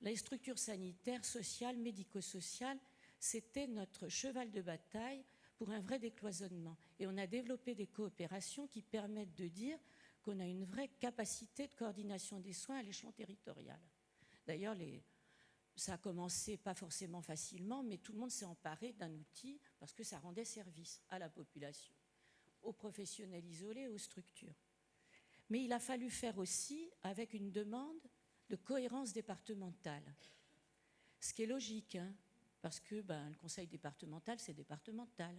les structures sanitaires, sociales, médico-sociales, c'était notre cheval de bataille pour un vrai décloisonnement. Et on a développé des coopérations qui permettent de dire qu'on a une vraie capacité de coordination des soins à l'échelon territorial. D'ailleurs, ça a commencé pas forcément facilement, mais tout le monde s'est emparé d'un outil parce que ça rendait service à la population, aux professionnels isolés, aux structures. Mais il a fallu faire aussi avec une demande de cohérence départementale. Ce qui est logique, hein, parce que le conseil départemental, c'est départemental,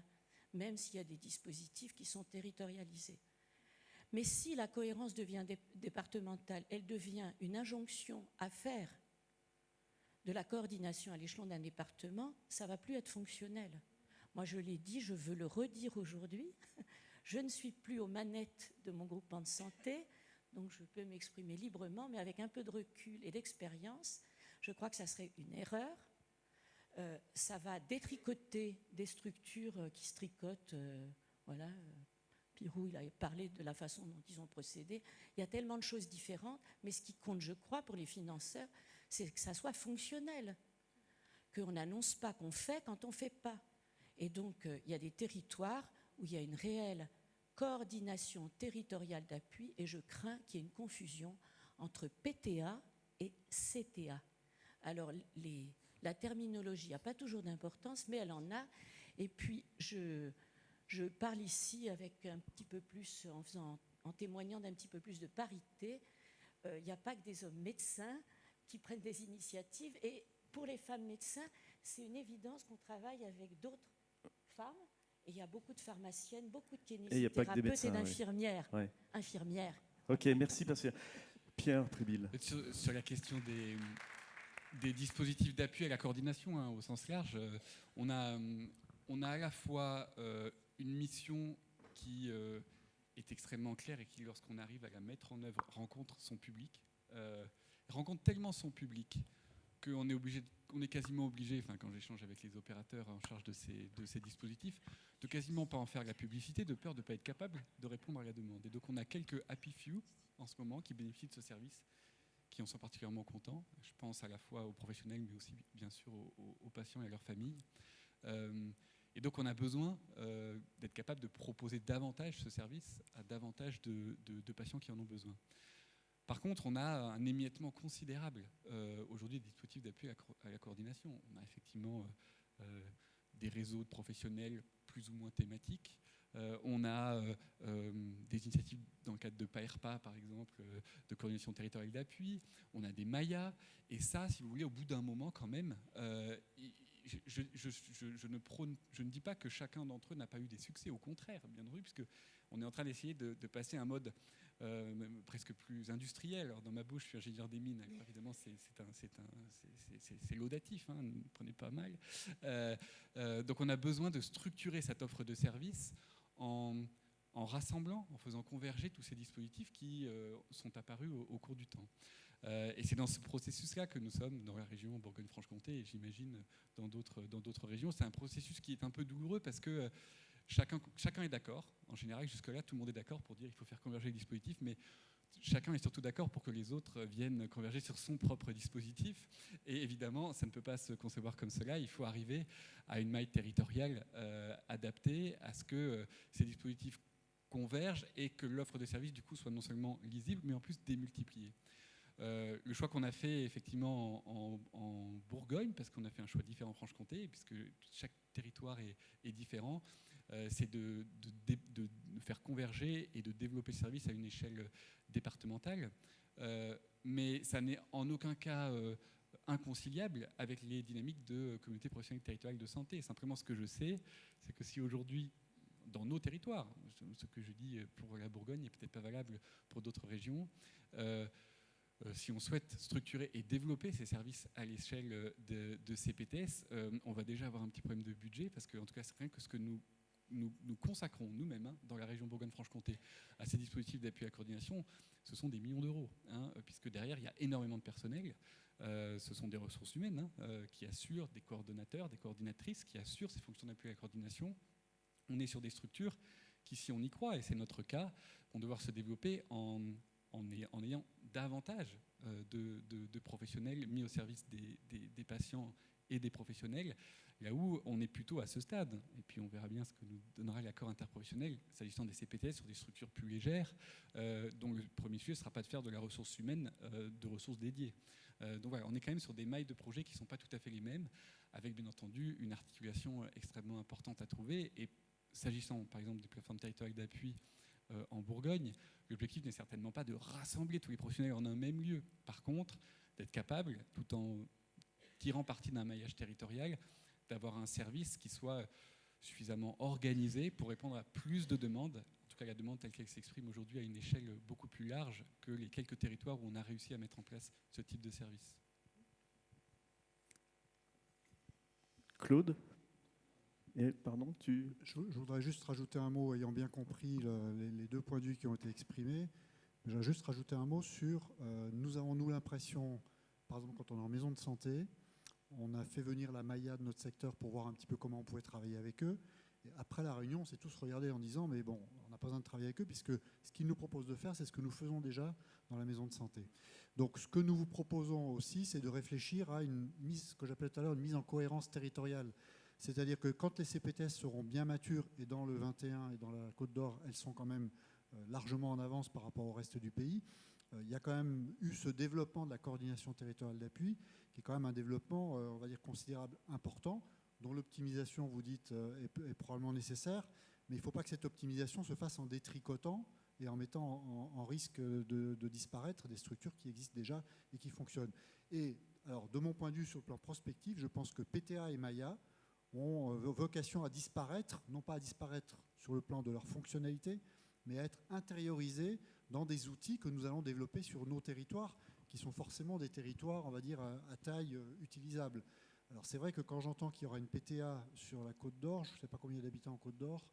même s'il y a des dispositifs qui sont territorialisés. Mais si la cohérence devient départementale, elle devient une injonction à faire de la coordination à l'échelon d'un département, ça ne va plus être fonctionnel. Moi, je l'ai dit, je veux le redire aujourd'hui. Je ne suis plus aux manettes de mon groupement de santé, donc je peux m'exprimer librement, mais avec un peu de recul et d'expérience, je crois que ça serait une erreur. Ça va détricoter des structures qui se tricotent. Voilà. Pirou, il a parlé de la façon dont ils ont procédé. Il y a tellement de choses différentes, mais ce qui compte, je crois, pour les financeurs, c'est que ça soit fonctionnel, qu'on n'annonce pas qu'on fait quand on ne fait pas. Et donc, il y a des territoires où il y a une réelle coordination territoriale d'appui, et je crains qu'il y ait une confusion entre PTA et CTA. Alors, la terminologie n'a pas toujours d'importance, mais elle en a. Et puis, je parle ici avec un petit peu plus, en témoignant d'un petit peu plus de parité. Il n'y a pas que des hommes médecins qui prennent des initiatives. Et pour les femmes médecins, c'est une évidence qu'on travaille avec d'autres femmes. Et il y a beaucoup de pharmaciennes, beaucoup de kinésithérapeutes et d'infirmières. Ouais. Infirmières. Ok, merci. Pierre Priville. Sur la question des dispositifs d'appui à la coordination, hein, au sens large, on a à la fois une mission qui est extrêmement claire et qui, lorsqu'on arrive à la mettre en œuvre, rencontre son public. Rencontre tellement son public qu'on est quasiment obligé, enfin, quand j'échange avec les opérateurs en charge de ces dispositifs, de quasiment pas en faire la publicité, de peur de ne pas être capable de répondre à la demande. Et donc on a quelques happy few en ce moment qui bénéficient de ce service, qui en sont particulièrement contents. Je pense à la fois aux professionnels, mais aussi bien sûr aux patients et à leurs familles. Et donc on a besoin d'être capable de proposer davantage ce service à davantage de patients qui en ont besoin. Par contre, on a un émiettement considérable aujourd'hui des dispositifs d'appui à la coordination. On a effectivement des réseaux de professionnels plus ou moins thématiques. On a des initiatives dans le cadre de PAERPA, par exemple, de coordination territoriale d'appui. On a des MAIA. Et ça, si vous voulez, au bout d'un moment, quand même, je ne dis pas que chacun d'entre eux n'a pas eu des succès. Au contraire, bien entendu, puisqu'on est en train d'essayer de passer à un mode presque plus industriel. Alors, dans ma bouche, je suis ingénieur des mines. Alors, évidemment, c'est laudatif, hein, ne prenez pas mal. Donc on a besoin de structurer cette offre de services en rassemblant, en faisant converger tous ces dispositifs qui sont apparus au cours du temps. Et c'est dans ce processus-là que nous sommes dans la région Bourgogne-Franche-Comté et j'imagine dans d'autres régions. C'est un processus qui est un peu douloureux parce que chacun est d'accord. En général, jusque-là, tout le monde est d'accord pour dire qu'il faut faire converger les dispositifs, mais chacun est surtout d'accord pour que les autres viennent converger sur son propre dispositif. Et évidemment, ça ne peut pas se concevoir comme cela. Il faut arriver à une maille territoriale adaptée à ce que ces dispositifs convergent et que l'offre de services, du coup, soit non seulement lisible, mais en plus démultipliée. Le choix qu'on a fait effectivement en Bourgogne, parce qu'on a fait un choix différent en Franche-Comté, puisque chaque territoire est différent, c'est de faire converger et de développer le service à une échelle départementale. Mais ça n'est en aucun cas inconciliable avec les dynamiques de communautés professionnelles territoriales de santé. Simplement, ce que je sais, c'est que si aujourd'hui, dans nos territoires, ce que je dis pour la Bourgogne n'est peut-être pas valable pour d'autres régions, si on souhaite structurer et développer ces services à l'échelle de CPTS, on va déjà avoir un petit problème de budget, parce que, en tout cas, c'est rien que ce que nous consacrons nous-mêmes dans la région Bourgogne-Franche-Comté à ces dispositifs d'appui à la coordination, ce sont des millions d'euros, puisque derrière, il y a énormément de personnel. Ce sont des ressources humaines qui assurent des coordonnateurs, des coordinatrices, qui assurent ces fonctions d'appui à la coordination. On est sur des structures qui, si on y croit, et c'est notre cas, vont devoir se développer en ayant davantage de professionnels mis au service des patients et des professionnels, là où on est plutôt à ce stade. Et puis on verra bien ce que nous donnera l'accord interprofessionnel s'agissant des CPTS sur des structures plus légères, dont le premier sujet ne sera pas de faire de la ressource humaine de ressources dédiées. Donc voilà, on est quand même sur des mailles de projets qui ne sont pas tout à fait les mêmes, avec bien entendu une articulation extrêmement importante à trouver. Et s'agissant par exemple des plateformes territoriales d'appui en Bourgogne, l'objectif n'est certainement pas de rassembler tous les professionnels en un même lieu. Par contre, d'être capable, tout en tirant parti d'un maillage territorial, d'avoir un service qui soit suffisamment organisé pour répondre à plus de demandes, en tout cas la demande telle qu'elle s'exprime aujourd'hui à une échelle beaucoup plus large que les quelques territoires où on a réussi à mettre en place ce type de service. Claude ? Et, pardon, Je voudrais juste rajouter un mot, ayant bien compris les deux points de vue qui ont été exprimés. Je voudrais juste rajouter un mot sur, nous avons l'impression, par exemple quand on est en maison de santé, on a fait venir la Maya de notre secteur pour voir un petit peu comment on pouvait travailler avec eux. Et après la réunion, on s'est tous regardés en disant, mais bon, on n'a pas besoin de travailler avec eux, puisque ce qu'ils nous proposent de faire, c'est ce que nous faisons déjà dans la maison de santé. Donc ce que nous vous proposons aussi, c'est de réfléchir à une mise, ce que j'appelais tout à l'heure, une mise en cohérence territoriale. C'est-à-dire que quand les CPTS seront bien matures, et dans le 21 et dans la Côte d'Or, elles sont quand même largement en avance par rapport au reste du pays, il y a quand même eu ce développement de la coordination territoriale d'appui, qui est quand même un développement, on va dire, considérable, important, dont l'optimisation, vous dites, est probablement nécessaire, mais il ne faut pas que cette optimisation se fasse en détricotant et en mettant en risque de disparaître des structures qui existent déjà et qui fonctionnent. Et alors, de mon point de vue, sur le plan prospectif, je pense que PTA et Maya ont vocation à disparaître, non pas à disparaître sur le plan de leur fonctionnalité, mais à être intériorisés dans des outils que nous allons développer sur nos territoires, qui sont forcément des territoires, on va dire, à taille utilisable. Alors c'est vrai que quand j'entends qu'il y aura une PTA sur la Côte d'Or, je ne sais pas combien d'habitants en Côte d'Or,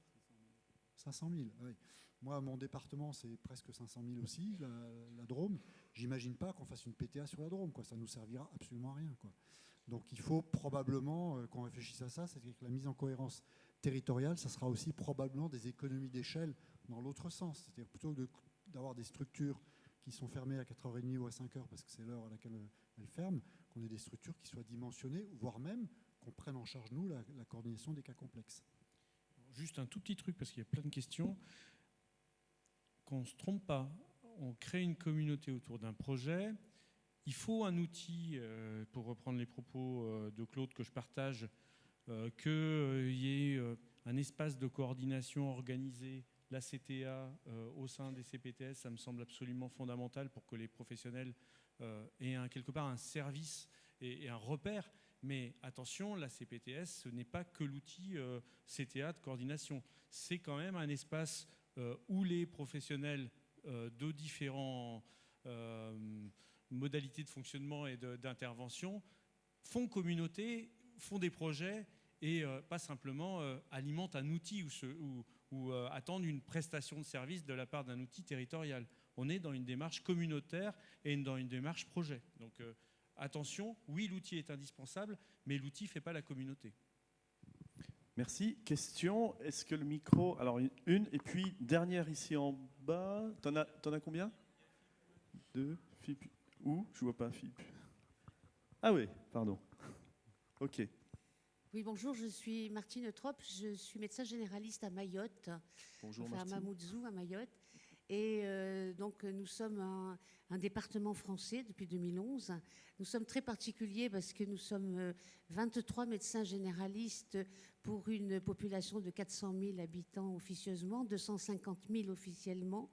500 000, oui. Moi, mon département, c'est presque 500 000 aussi, la Drôme. J'imagine pas qu'on fasse une PTA sur la Drôme, quoi. Ça ne nous servira absolument à rien, quoi. Donc il faut probablement qu'on réfléchisse à ça, c'est-à-dire que la mise en cohérence territoriale, ça sera aussi probablement des économies d'échelle dans l'autre sens. C'est-à-dire plutôt d'avoir des structures qui sont fermées à 4h30 ou à 5h parce que c'est l'heure à laquelle elles ferment, qu'on ait des structures qui soient dimensionnées, voire même qu'on prenne en charge, nous, la coordination des cas complexes. Juste un tout petit truc, parce qu'il y a plein de questions. Qu'on ne se trompe pas, on crée une communauté autour d'un projet. Il faut un outil, pour reprendre les propos de Claude que je partage, qu'il y ait un espace de coordination organisé, la CTA au sein des CPTS, ça me semble absolument fondamental pour que les professionnels aient quelque part un service et un repère. Mais attention, la CPTS, ce n'est pas que l'outil CTA de coordination. C'est quand même un espace où les professionnels de différents modalités de fonctionnement et d'intervention font communauté, font des projets et pas simplement alimentent un outil ou attendent une prestation de service de la part d'un outil territorial. On est dans une démarche communautaire et dans une démarche projet. Donc attention, oui, l'outil est indispensable, mais l'outil ne fait pas la communauté. Merci. Question, est-ce que le micro... Alors une, et puis dernière ici en bas. T'en as combien? 2, Philippe. Où? Je vois pas Philippe. Ah oui, pardon. Ok. Oui, bonjour, je suis Martine Trop, je suis médecin généraliste à Mayotte. Bonjour enfin, Martine. à Mamoudzou, à Mayotte. Et donc, nous sommes un département français depuis 2011. Nous sommes très particuliers parce que nous sommes 23 médecins généralistes pour une population de 400 000 habitants officieusement, 250 000 officiellement.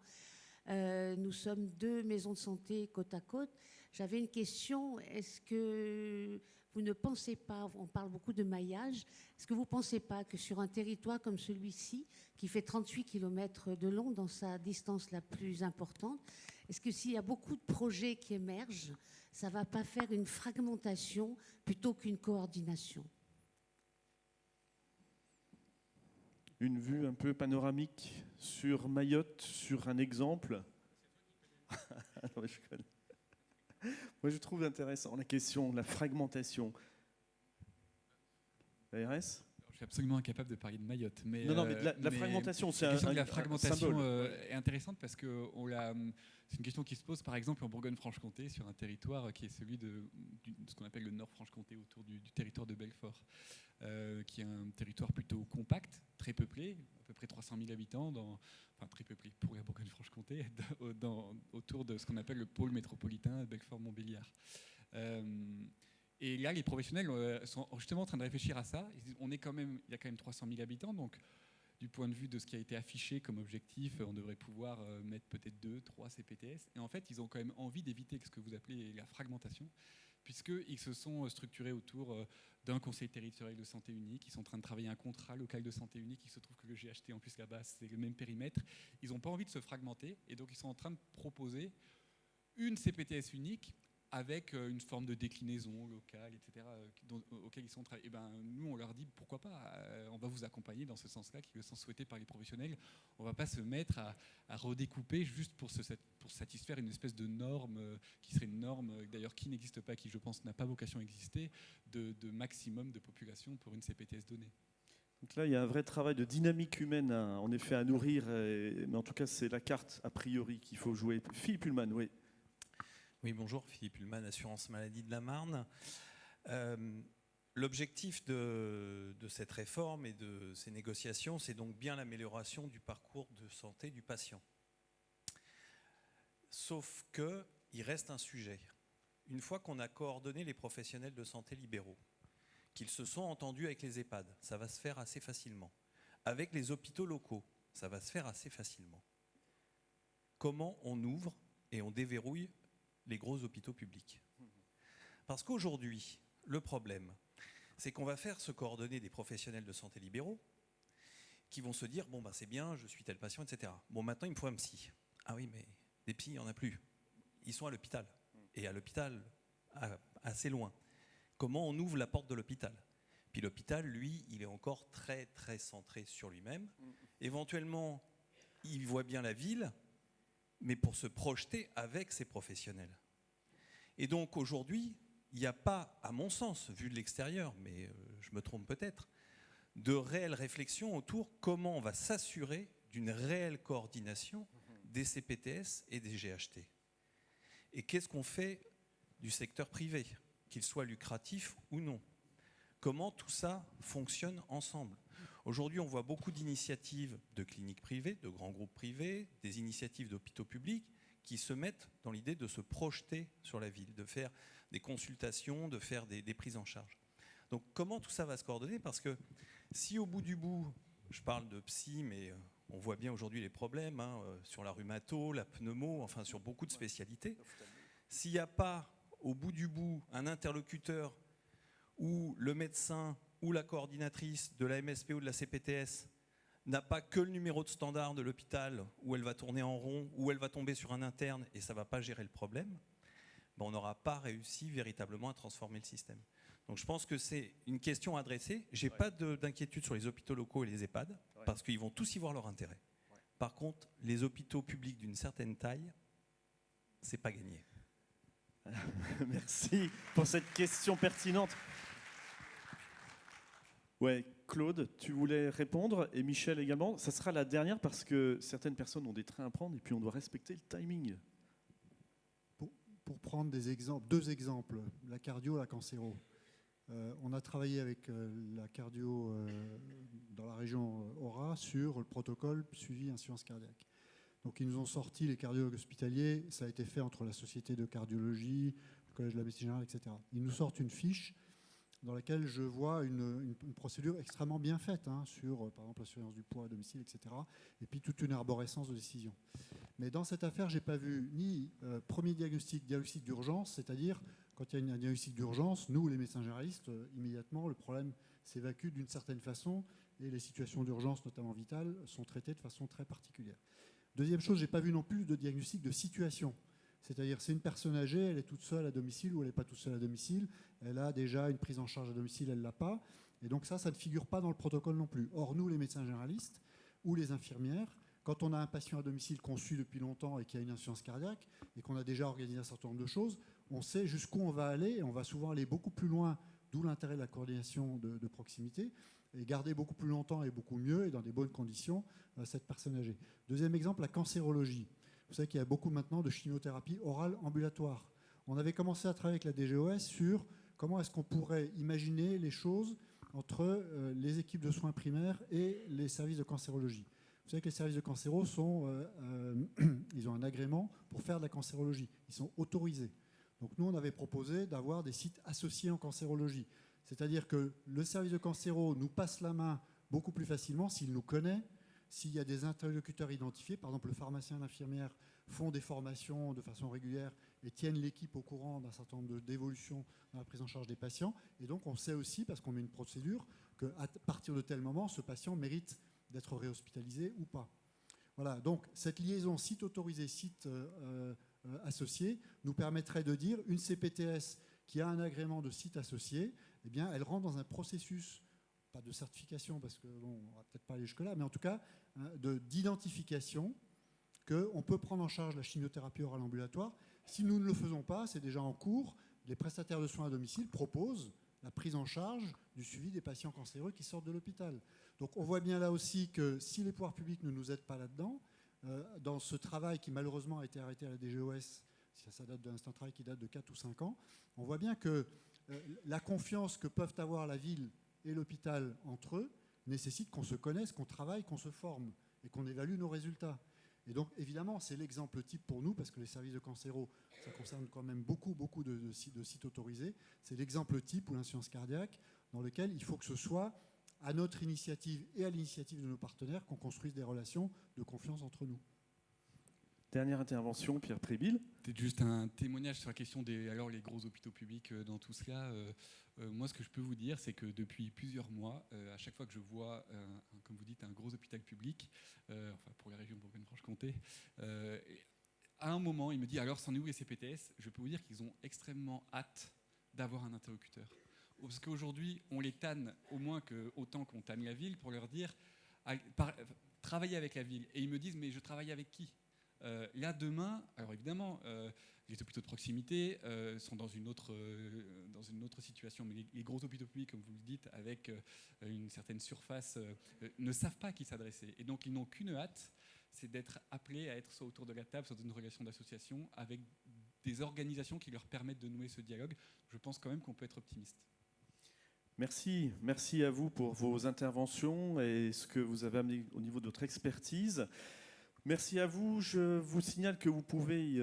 Nous sommes 2 maisons de santé côte à côte. J'avais une question. Est-ce que vous ne pensez pas, on parle beaucoup de maillage, est-ce que vous ne pensez pas que sur un territoire comme celui-ci, qui fait 38 km de long dans sa distance la plus importante, est-ce que s'il y a beaucoup de projets qui émergent, ça ne va pas faire une fragmentation plutôt qu'une coordination? Une vue un peu panoramique sur Mayotte, sur un exemple. Non, mais je connais. Moi, je trouve intéressant la question de la fragmentation. L'ARS ? Je suis absolument incapable de parler de Mayotte. Mais, non, mais la fragmentation, c'est la question de la fragmentation symbole. est intéressante parce que c'est une question qui se pose par exemple en Bourgogne-Franche-Comté sur un territoire qui est celui de ce qu'on appelle le Nord-Franche-Comté autour du territoire de Belfort, qui est un territoire plutôt compact, très peuplé, à peu près 300 000 habitants, enfin très peuplé pour la Bourgogne-Franche-Comté, autour de ce qu'on appelle le pôle métropolitain Belfort-Montbéliard. Et là, les professionnels sont justement en train de réfléchir à ça. Il y a quand même 300 000 habitants, donc du point de vue de ce qui a été affiché comme objectif, on devrait pouvoir mettre peut-être 2, 3 CPTS. Et en fait, ils ont quand même envie d'éviter ce que vous appelez la fragmentation, puisqu'ils se sont structurés autour d'un conseil territorial de santé unique. Ils sont en train de travailler un contrat local de santé unique. Il se trouve que le GHT, en plus là-bas, c'est le même périmètre. Ils n'ont pas envie de se fragmenter, et donc ils sont en train de proposer une CPTS unique avec une forme de déclinaison locale, etc., auquel ils sont très... Et ben, nous, on leur dit, pourquoi pas, on va vous accompagner dans ce sens-là, qui est le sens souhaité par les professionnels. On ne va pas se mettre à redécouper juste pour satisfaire une espèce de norme, qui serait une norme, d'ailleurs, qui n'existe pas, qui, je pense, n'a pas vocation à exister, de maximum de population pour une CPTS donnée. Donc là, il y a un vrai travail de dynamique humaine, en effet, à nourrir, mais en tout cas, c'est la carte, a priori, qu'il faut jouer. Philippe Ullmann, oui. Oui, bonjour, Philippe Ullmann, Assurance Maladie de la Marne. L'objectif de cette réforme et de ces négociations, c'est donc bien l'amélioration du parcours de santé du patient. Sauf qu'il reste un sujet. Une fois qu'on a coordonné les professionnels de santé libéraux, qu'ils se sont entendus avec les EHPAD, ça va se faire assez facilement. Avec les hôpitaux locaux, ça va se faire assez facilement. Comment on ouvre et on déverrouille les gros hôpitaux publics? Parce qu'aujourd'hui, le problème, c'est qu'on va faire se coordonner des professionnels de santé libéraux qui vont se dire, bon, ben, c'est bien, je suis tel patient, etc. Bon, maintenant, il me faut un psy. Ah oui, mais des psys, il n'y en a plus. Ils sont à l'hôpital. Et à l'hôpital, assez loin. Comment on ouvre la porte de l'hôpital? Puis l'hôpital, lui, il est encore très, très centré sur lui-même. Éventuellement, il voit bien la ville, mais pour se projeter avec ses professionnels. Et donc aujourd'hui, il n'y a pas, à mon sens, vu de l'extérieur, mais je me trompe peut-être, de réelle réflexion autour comment on va s'assurer d'une réelle coordination des CPTS et des GHT. Et qu'est-ce qu'on fait du secteur privé, qu'il soit lucratif ou non? Comment tout ça fonctionne ensemble? Aujourd'hui, on voit beaucoup d'initiatives de cliniques privées, de grands groupes privés, des initiatives d'hôpitaux publics qui se mettent dans l'idée de se projeter sur la ville, de faire des consultations, de faire des prises en charge. Donc comment tout ça va se coordonner? Parce que si au bout du bout, je parle de psy, mais on voit bien aujourd'hui les problèmes sur la rhumato, la pneumo, enfin sur beaucoup de spécialités, s'il n'y a pas au bout du bout un interlocuteur où le médecin ou la coordinatrice de la MSP ou de la CPTS n'a pas que le numéro de standard de l'hôpital où elle va tourner en rond, où elle va tomber sur un interne et ça ne va pas gérer le problème, ben on n'aura pas réussi véritablement à transformer le système. Donc je pense que c'est une question à adresser. Je n'ai pas d'inquiétude sur les hôpitaux locaux et les EHPAD, parce qu'ils vont tous y voir leur intérêt. Par contre, les hôpitaux publics d'une certaine taille, c'est pas gagné. Merci pour cette question pertinente. Ouais, Claude, tu voulais répondre, et Michel également. Ça sera la dernière parce que certaines personnes ont des trains à prendre et puis on doit respecter le timing. Pour prendre des exemples, 2 exemples, la cardio, la cancéro. On a travaillé avec la cardio dans la région Aura sur le protocole suivi insuffisance cardiaque. Donc ils nous ont sorti les cardiologues hospitaliers, ça a été fait entre la Société de cardiologie, le Collège de la médecine générale, etc. Ils nous sortent une fiche dans laquelle je vois une procédure extrêmement bien faite sur, par exemple, la surveillance du poids à domicile, etc. Et puis toute une arborescence de décision. Mais dans cette affaire, je n'ai pas vu ni premier diagnostic d'urgence, c'est-à-dire quand il y a un diagnostic d'urgence, nous, les médecins généralistes, immédiatement, le problème s'évacue d'une certaine façon et les situations d'urgence, notamment vitales, sont traitées de façon très particulière. Deuxième chose, je n'ai pas vu non plus de diagnostic de situation. C'est-à-dire, c'est une personne âgée, elle est toute seule à domicile ou elle n'est pas toute seule à domicile, elle a déjà une prise en charge à domicile, elle ne l'a pas. Et donc ça ne figure pas dans le protocole non plus. Or, nous, les médecins généralistes ou les infirmières, quand on a un patient à domicile qu'on suit depuis longtemps et qui a une insuffisance cardiaque et qu'on a déjà organisé un certain nombre de choses, on sait jusqu'où on va aller et on va souvent aller beaucoup plus loin, d'où l'intérêt de la coordination de proximité, et garder beaucoup plus longtemps et beaucoup mieux et dans des bonnes conditions cette personne âgée. Deuxième exemple, la cancérologie. Vous savez qu'il y a beaucoup maintenant de chimiothérapie orale ambulatoire. On avait commencé à travailler avec la DGOS sur comment est-ce qu'on pourrait imaginer les choses entre les équipes de soins primaires et les services de cancérologie. Vous savez que les services de cancéro ils ont un agrément pour faire de la cancérologie. Ils sont autorisés. Donc nous, on avait proposé d'avoir des sites associés en cancérologie. C'est-à-dire que le service de cancéro nous passe la main beaucoup plus facilement s'il nous connaît, s'il y a des interlocuteurs identifiés. Par exemple, le pharmacien et l'infirmière font des formations de façon régulière et tiennent l'équipe au courant d'un certain nombre d'évolutions dans la prise en charge des patients. Et donc, on sait aussi, parce qu'on met une procédure, qu'à partir de tel moment, ce patient mérite d'être réhospitalisé ou pas. Voilà, donc cette liaison site autorisé, site associé nous permettrait de dire une CPTS qui a un agrément de site associé, eh bien, elle rentre dans un processus, pas de certification parce que bon, on ne va peut-être pas aller jusque-là, mais en tout cas d'identification qu'on peut prendre en charge la chimiothérapie orale ambulatoire. Si nous ne le faisons pas, c'est déjà en cours, les prestataires de soins à domicile proposent la prise en charge du suivi des patients cancéreux qui sortent de l'hôpital. Donc on voit bien là aussi que si les pouvoirs publics ne nous aident pas là-dedans, dans ce travail qui malheureusement a été arrêté à la DGOS, ça date d'un travail qui date de 4 ou 5 ans, on voit bien que la confiance que peuvent avoir la ville et l'hôpital entre eux nécessite qu'on se connaisse, qu'on travaille, qu'on se forme et qu'on évalue nos résultats. Et donc, évidemment, c'est l'exemple type pour nous, parce que les services de cancéro, ça concerne quand même beaucoup de sites autorisés. C'est l'exemple type ou l'insuffisance cardiaque, dans lequel il faut que ce soit à notre initiative et à l'initiative de nos partenaires qu'on construise des relations de confiance entre nous. Dernière intervention, Pierre Prébil. Peut-être juste un témoignage sur la question des les gros hôpitaux publics dans tout cela. Moi, ce que je peux vous dire, c'est que depuis plusieurs mois, à chaque fois que je vois, comme vous dites, un gros hôpital public, enfin pour la région Bourgogne-Franche-Comté, à un moment, il me dit alors, c'en est où les CPTS ? Je peux vous dire qu'ils ont extrêmement hâte d'avoir un interlocuteur. Parce qu'aujourd'hui, on les tanne autant qu'on tanne la ville pour leur dire travailler avec la ville. Et ils me disent mais je travaille avec qui ? Là, demain, alors évidemment, les hôpitaux de proximité sont dans une autre situation, mais les gros hôpitaux publics, comme vous le dites, avec une certaine surface, ne savent pas à qui s'adresser. Et donc, ils n'ont qu'une hâte, c'est d'être appelés à être soit autour de la table, soit dans une relation d'association, avec des organisations qui leur permettent de nouer ce dialogue. Je pense quand même qu'on peut être optimiste. Merci à vous pour vos interventions et ce que vous avez amené au niveau de votre expertise. Merci à vous. Je vous signale que vous pouvez,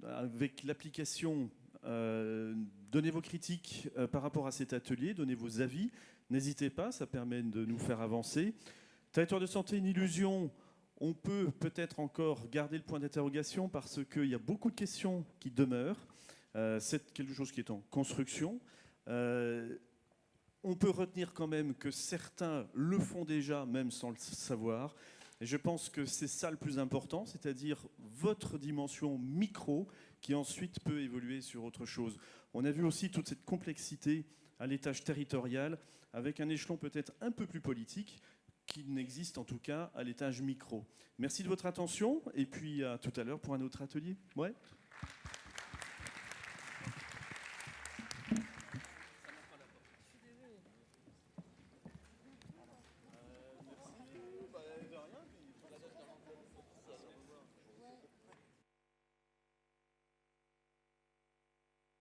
avec l'application, donner vos critiques par rapport à cet atelier, donner vos avis. N'hésitez pas, ça permet de nous faire avancer. Territoire de santé, une illusion. On peut peut-être encore garder le point d'interrogation parce qu'il y a beaucoup de questions qui demeurent. C'est quelque chose qui est en construction. On peut retenir quand même que certains le font déjà, même sans le savoir. Et je pense que c'est ça le plus important, c'est-à-dire votre dimension micro qui ensuite peut évoluer sur autre chose. On a vu aussi toute cette complexité à l'étage territorial avec un échelon peut-être un peu plus politique qui n'existe en tout cas à l'étage micro. Merci de votre attention et puis à tout à l'heure pour un autre atelier. Ouais.